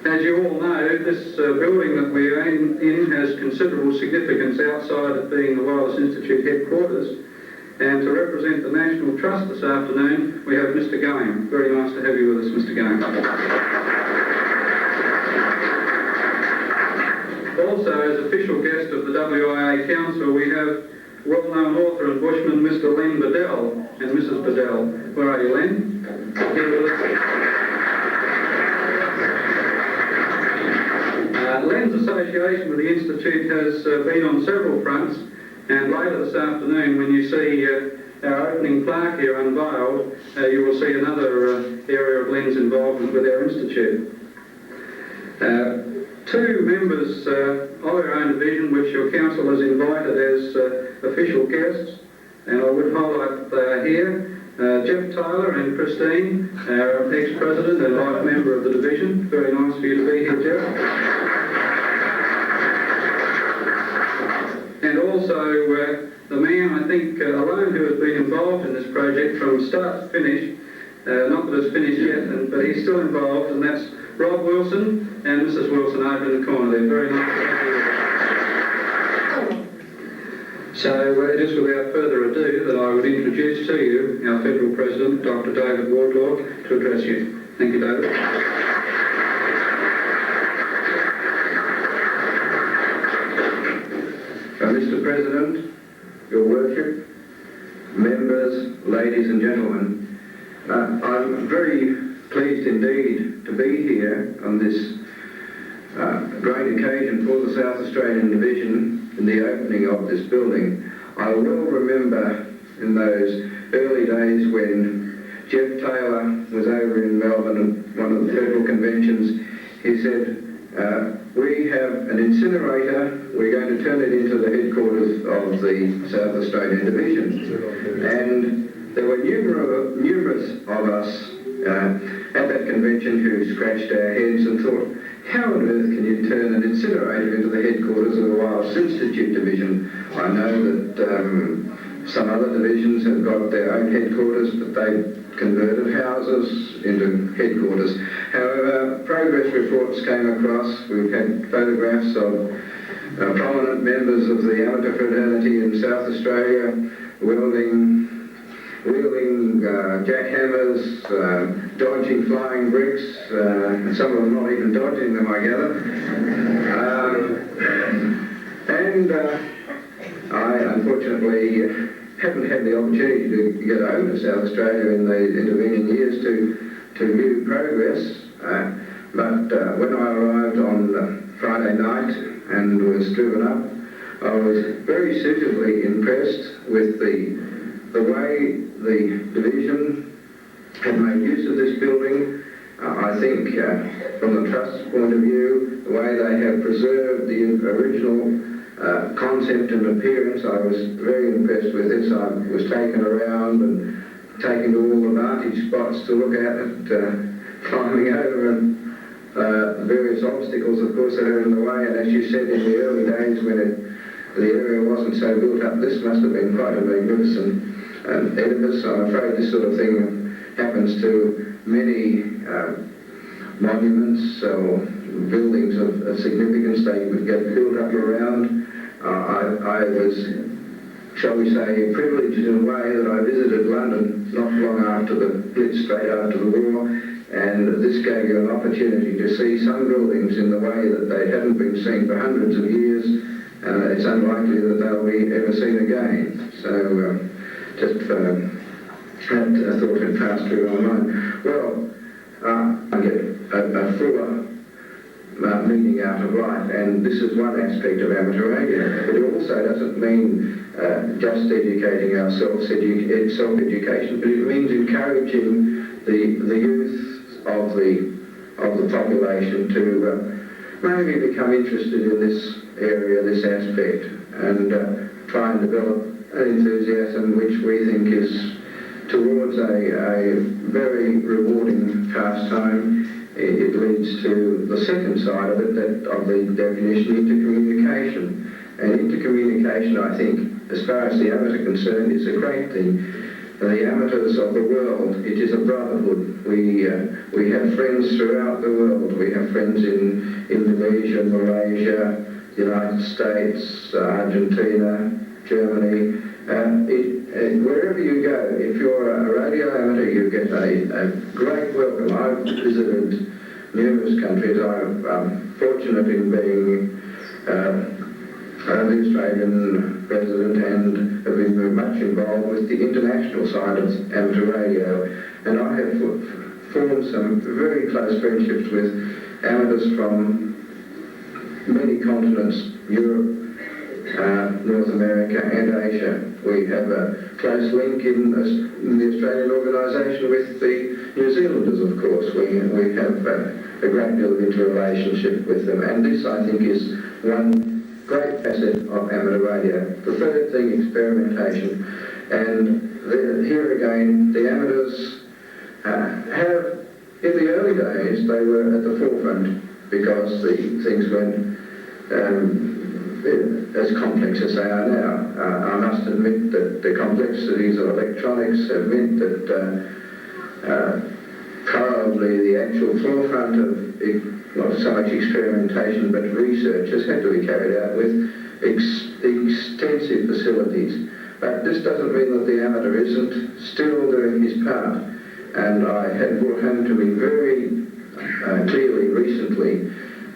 [SPEAKER 12] As you all know, this building that we are in has considerable significance outside of being the Wallace Institute headquarters. And to represent the National Trust this afternoon, we have Mr. Game. Very nice to have you with us, Mr. Game. Also, as official guest of the WIA Council, we have well-known author and bushman, Mr. Len Bedell and Mrs. Bedell. Where are you, Len? Here with us. Len's association with the Institute has been on several fronts, and later this afternoon, when you see our opening plaque here unveiled, you will see another area of Len's involvement with our Institute. Two members of our own division, which your council has invited as official guests, and I would highlight that they are here. Jeff Taylor and Christine, our ex-president and life member of the division. Very nice for you to be here, Jeff. And also the man man, I think, alone who has been involved in this project from start to finish. Not that it's finished yet, but he's still involved, and that's Rob Wilson and Mrs. Wilson over in the corner. They're very nice to have you with us. So it is without further ado that I would introduce to you our Federal President, Dr. David Wardlaw, to address you. Thank you, David.
[SPEAKER 13] Mr. President, Your Worship, members, ladies and gentlemen, I'm very pleased indeed to be here on this great occasion for the South Australian Division in the opening of this building. I will remember in those early days when Jeff Taylor was over in Melbourne at one of the federal conventions. He said, we have an incinerator, we're going to turn it into the headquarters of the South Australian Division. And there were numerous of us at that convention who scratched our heads and thought, how on earth can you turn an incinerator into the headquarters of the Wildlife Institute Division? I know that some other divisions have got their own headquarters, but they've converted houses into headquarters. However, progress reports came across. We've had photographs of prominent members of the amateur fraternity in South Australia wielding jackhammers, dodging flying bricks, and some of them not even dodging them, I gather. I unfortunately haven't had the opportunity to get over to South Australia in the intervening years to view progress, but when I arrived on Friday night and was driven up, I was very suitably impressed with the way the division had made use of this building. I think from the Trust's point of view, the way they have preserved the original concept and appearance, I was very impressed with this. I was taken around and taken to all the vantage spots to look at it, climbing over and various obstacles, of course, that are in the way. And as you said, in the early days when the area wasn't so built up, this must have been quite a magnificent edifice. I'm afraid this sort of thing happens to many monuments or buildings of significance. They would get built up around. I was, shall we say, privileged in a way that I visited London not long after the Blitz, straight after the war, and this gave you an opportunity to see some buildings in the way that they hadn't been seen for hundreds of years. It's unlikely that they'll be ever seen again. So just had a thought had passed through my mind. Well, I get a fuller meaning out of life, and this is one aspect of amateur radio. It also doesn't mean just educating ourselves, self-education, but it means encouraging the youth of the population to maybe become interested in this area, this aspect, and try and develop an enthusiasm which we think is towards a very rewarding pastime. It leads to the second side of it, that of the definition, intercommunication. And intercommunication, I think, as far as the amateur concerned, is a great thing. The amateurs of the world, it is a brotherhood. We have friends throughout the world. We have friends in Indonesia, Malaysia, the United States, Argentina, Germany. Wherever you go, if you're a radio amateur, you get a great welcome. I've visited numerous countries. I'm fortunate in being the Australian president and have been very much involved with the international side of amateur radio. And I have formed some very close friendships with amateurs from many continents, Europe, North America and Asia. We have a close link in the Australian organisation with the New Zealanders, of course. We have a great deal of interrelationship with them, and this, I think, is one great facet of amateur radio. The third thing, experimentation. And here again, the amateurs have, in the early days, they were at the forefront because the things went as complex as they are now. I must admit that the complexities of electronics have meant that probably the actual forefront of not so much experimentation but research has had to be carried out with extensive facilities. But this doesn't mean that the amateur isn't still doing his part. And I had brought home to me very clearly recently,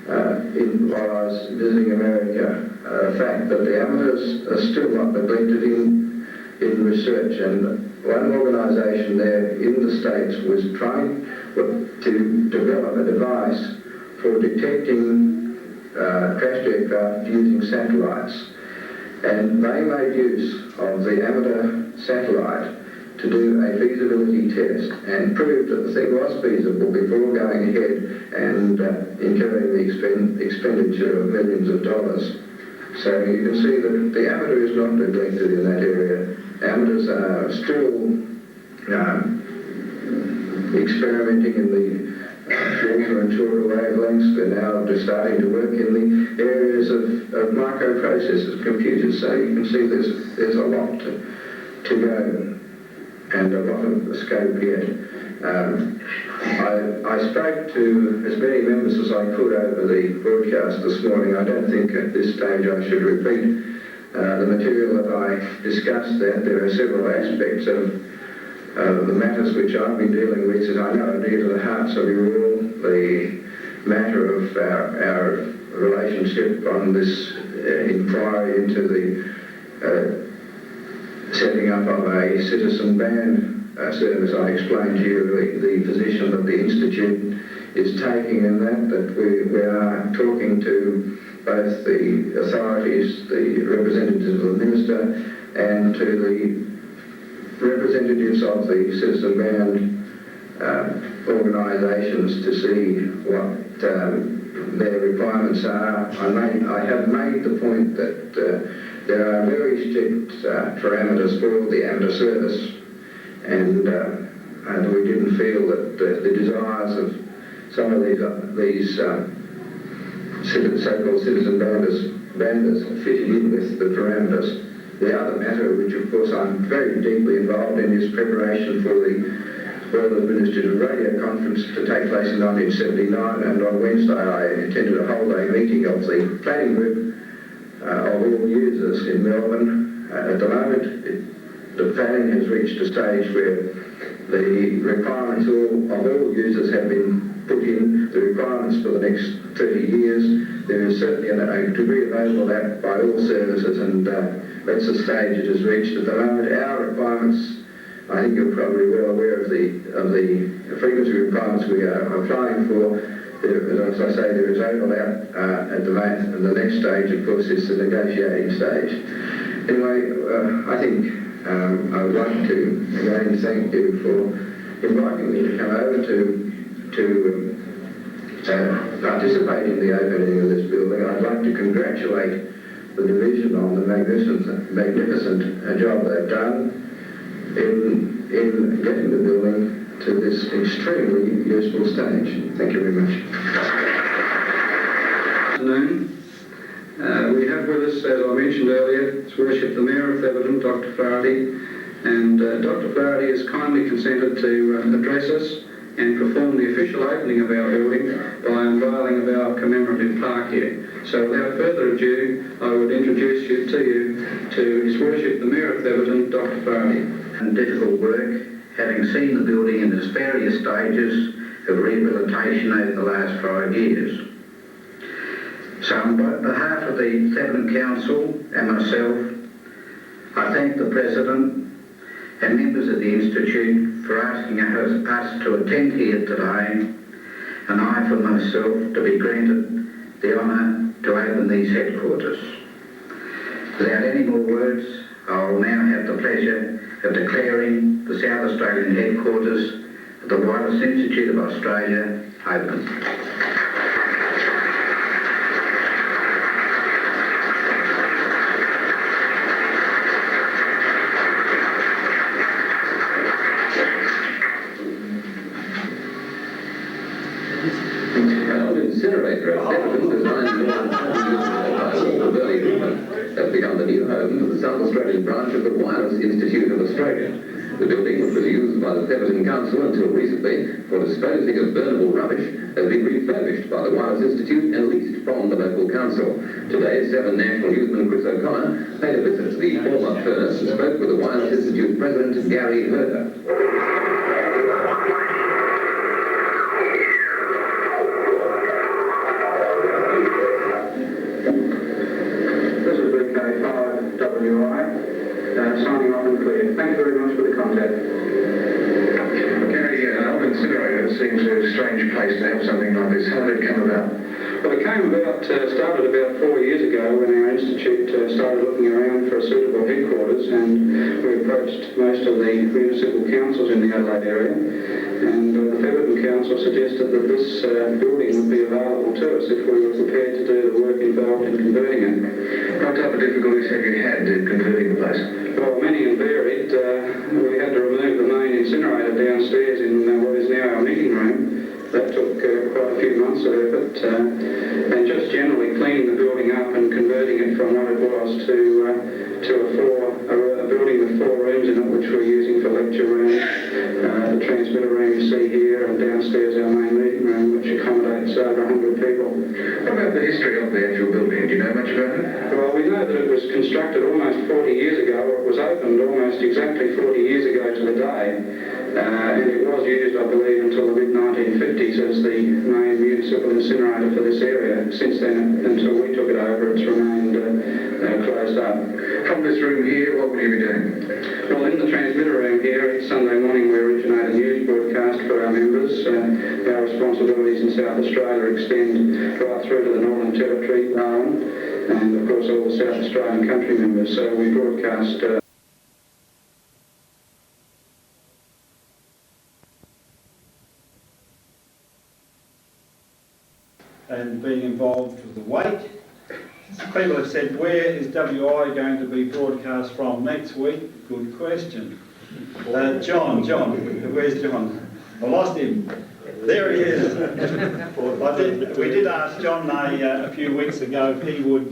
[SPEAKER 13] while I was visiting America, the fact that the amateurs are still not neglected in research. And one organisation there in the States was trying to develop a device for detecting crashed aircraft using satellites. And they made use of the amateur satellite to do a feasibility test and prove that the thing was feasible before going ahead and incurring the expenditure of millions of dollars. So you can see that the amateur is not neglected in that area. Amateurs are still experimenting in the shorter and shorter wavelengths. They're now just starting to work in the areas of microprocessors, computers. So you can see there's a lot to go and a lot of scope yet. I spoke to as many members as I could over the broadcast this morning. I don't think at this stage I should repeat the material that I discussed there. There are several aspects of the matters which I've been dealing with that I know are dear to the hearts of you all. The matter of our relationship on this inquiry into the setting up of a citizen band service. I explained to you the position that the Institute is taking in that we are talking to both the authorities, the representatives of the Minister, and to the representatives of the citizen band organisations to see what their requirements are. I have made the point that there are very strict parameters for the amateur service, and we didn't feel that the desires of some of these so-called citizen banders fitted in with the parameters. The other matter, which of course I'm very deeply involved in, is preparation for the World Administrative Radio Conference to take place in 1979, and on Wednesday I intended to hold a meeting of the planning group of all users in Melbourne. At the moment, the planning has reached a stage where the requirements of all users have been put in, the requirements for the next 30 years. There is certainly a degree of overlap by all services, and that's the stage it has reached at the moment. Our requirements, I think you're probably well aware of the frequency requirements we are applying for. As I say, there is overlap at the moment, and the next stage, of course, is the negotiating stage. Anyway, I think I would like to again thank you for inviting me to come over to participate in the opening of this building. I'd like to congratulate the division on the magnificent job they've done in getting the building to this extremely useful stage. Thank you very much.
[SPEAKER 12] Good afternoon. We have with us, as I mentioned earlier, His Worship the Mayor of Thebarton, Dr. Flaherty, and Dr. Flaherty has kindly consented to address us and perform the official opening of our building by unveiling of our commemorative plaque here. So without further ado, I would introduce you to His Worship the Mayor of Thebarton, Dr. Flaherty.
[SPEAKER 13] And difficult work, having seen the building in its various stages of rehabilitation over the last 5 years. So on behalf of the Thebarton Council and myself, I thank the President and members of the Institute for asking us to attend here today, and I for myself to be granted the honour to open these headquarters. Without any more words, I will now have the pleasure of declaring the South Australian headquarters of the Wireless Institute of Australia open. Incinerator at Thebarton, designed more than 20 years ago by Burley has become the new home for the South Australian branch of the Wireless Institute of Australia. The building, which was used by the Thebarton Council until recently for disposing of burnable rubbish, has been refurbished by the Wireless Institute and leased from the local council. Today, Seven National Newsman Chris O'Connor paid a visit to the former furnace and spoke with the Wireless Institute President Gary Herder.
[SPEAKER 12] This is BK5 WI, signing off and clear. Thank you very much for the contact.
[SPEAKER 13] Gary, our incinerator seems a strange place to have something like this. How did it come about?
[SPEAKER 12] Well, it came about, started about 4 years ago when our institute started looking around for a suitable headquarters, and we approached most of the municipal councils in the Adelaide area, and the Thebarton Council suggested that this building would be available to us if we were prepared to do the work involved in converting it.
[SPEAKER 13] What type of difficulties have you had in converting the place?
[SPEAKER 12] Well, many and varied. We had to remove the main incinerator downstairs in what is now our meeting room. That took quite a few months of effort, and just generally cleaning the building up and converting it from what it was to a building with 4 rooms in it, which we're using for lecture rooms, the transmitter room you see here, and downstairs our main meeting room, which accommodates over 100 people.
[SPEAKER 13] What about the history of the actual building? Do you know much about it?
[SPEAKER 12] Well, we know that it was constructed almost 40 years ago, or it was opened almost exactly 40 years ago to the day, and it was used, I believe, until the mid-1950s as the main municipal incinerator for this area. Since then, until we took it over, it's remained closed up.
[SPEAKER 13] From this room here, what will you be doing?
[SPEAKER 12] Well, in the transmitter room here, each Sunday morning we originate a news broadcast for our members. Our responsibilities in South Australia extend right through to the Northern Territory, Darwin, and of course all the South Australian country members. So we broadcast
[SPEAKER 1] and being involved with the weight. People have said, where is WI going to be broadcast from next week? Good question. John, where's John? I lost him. There he is. We did ask John a few weeks ago if he would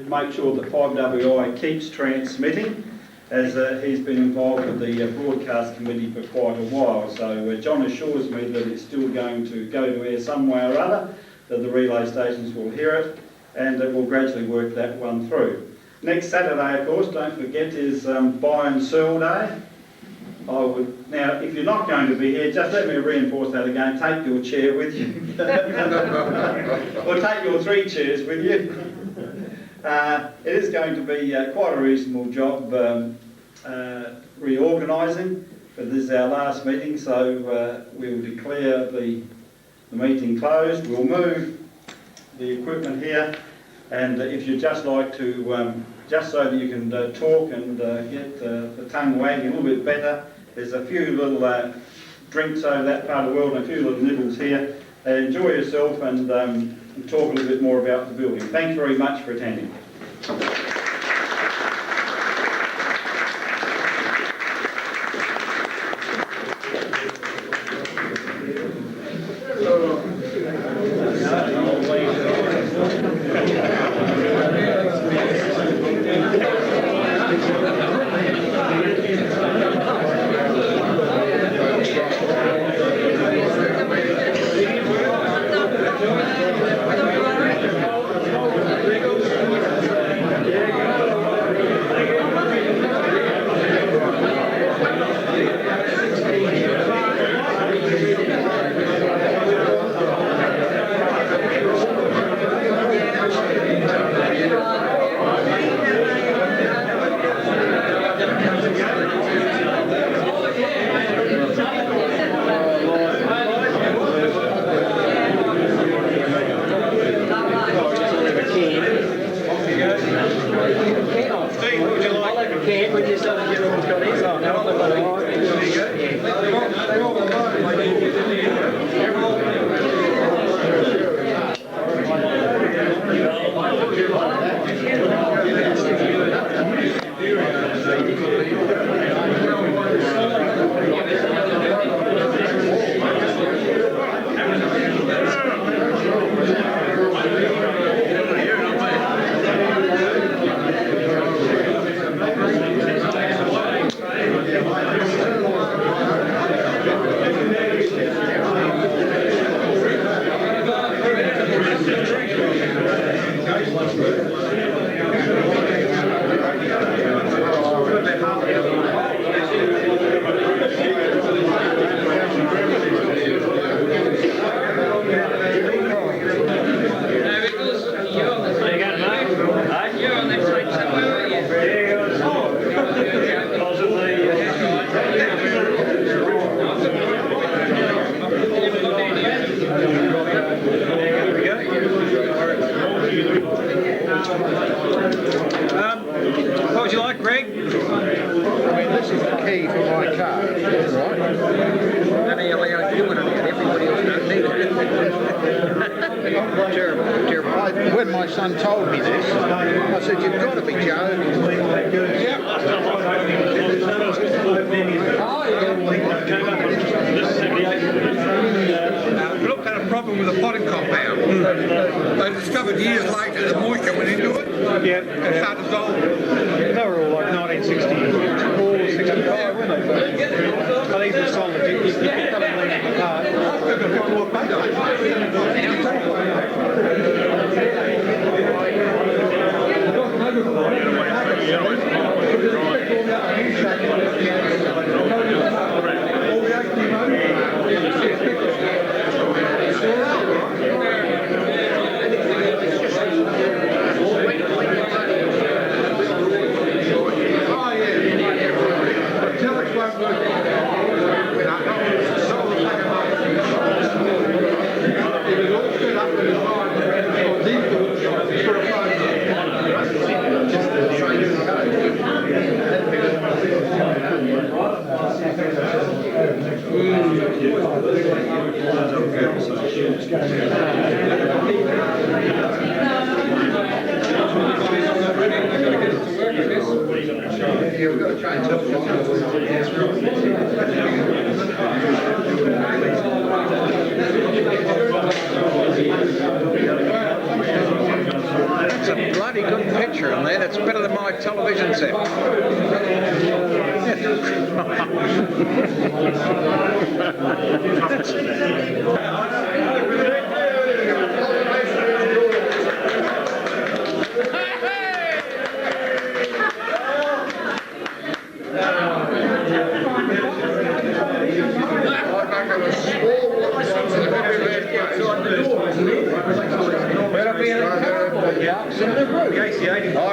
[SPEAKER 1] make sure that 5WI keeps transmitting, as he's been involved with the broadcast committee for quite a while. So John assures me that it's still going to go to air some way or other, that the relay stations will hear it, and that we'll gradually work that one through. Next Saturday, of course, don't forget, is Buy and Sell Day. Now, if you're not going to be here, just let me reinforce that again, take your chair with you. Or take your 3 chairs with you. It is going to be quite a reasonable job reorganising, but this is our last meeting, so we'll declare the meeting closed. We'll move the equipment here, and if you'd just like to, just so that you can talk and get the tongue wagging a little bit better, there's a few little drinks over that part of the world and a few little nibbles here. Enjoy yourself and talk a little bit more about the building. Thanks very much for attending.
[SPEAKER 4] Terrible. When my son told me this, I said, "You've got to be joking."
[SPEAKER 2] We looked at a problem with a potting compound. They discovered years later the moisture went into it and started dissolving.
[SPEAKER 7] They were all like 1964, 65, weren't they? I think the song, you picked up and leaned it apart.
[SPEAKER 4] Yeah, we've got to change
[SPEAKER 7] That's a bloody good picture in there. That's better than my television set.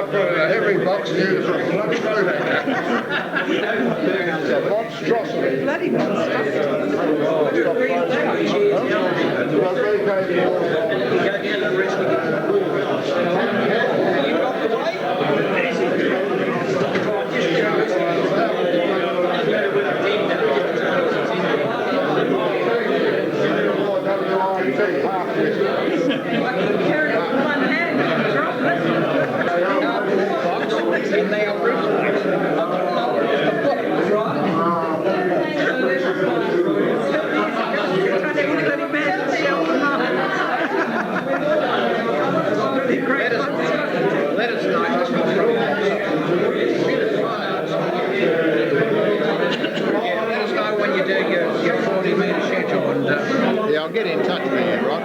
[SPEAKER 4] I put in a heavy box here to bloody motor. It's a monstrosity. Bloody Yeah, I'll get in touch with you, Rod.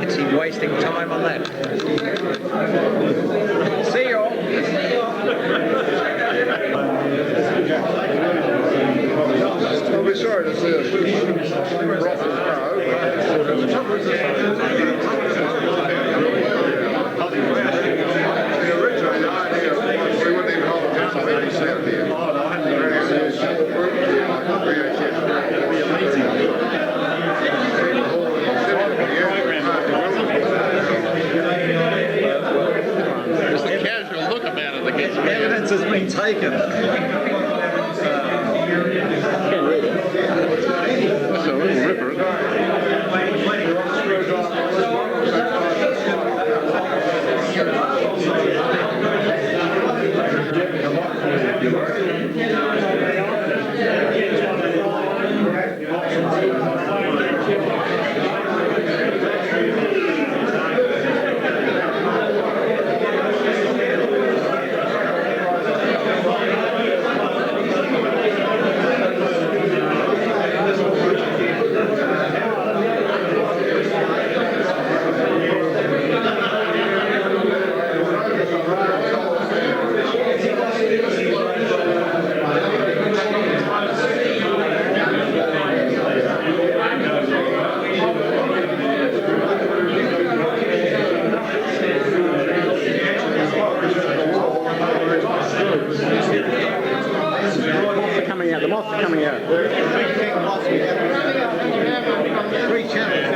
[SPEAKER 7] Is he wasting time on that? See you all.
[SPEAKER 9] I'll be sorry to see us rough
[SPEAKER 4] Just the casual look about it that gets me.
[SPEAKER 7] Evidence has been taken.
[SPEAKER 4] That's a little ripper, isn't
[SPEAKER 3] The moths are coming out.
[SPEAKER 4] Three channels.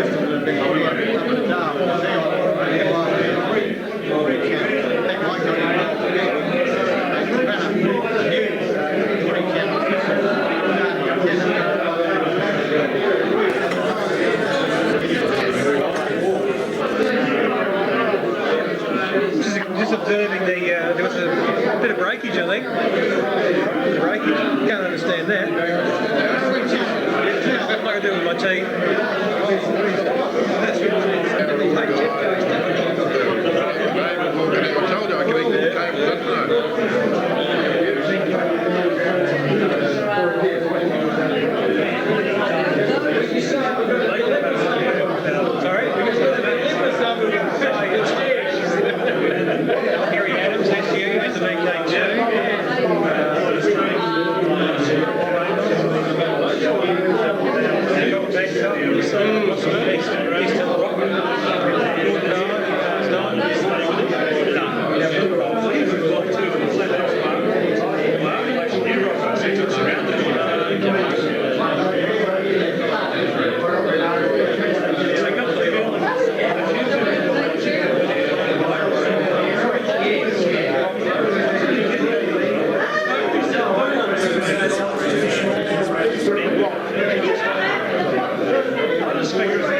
[SPEAKER 11] breakage, I think. Breakage. Can't understand that. Like I do with my teeth.
[SPEAKER 2] I told you I could eat the table, didn't
[SPEAKER 11] Sorry? Gary Adams, SU, is the
[SPEAKER 10] Thank you.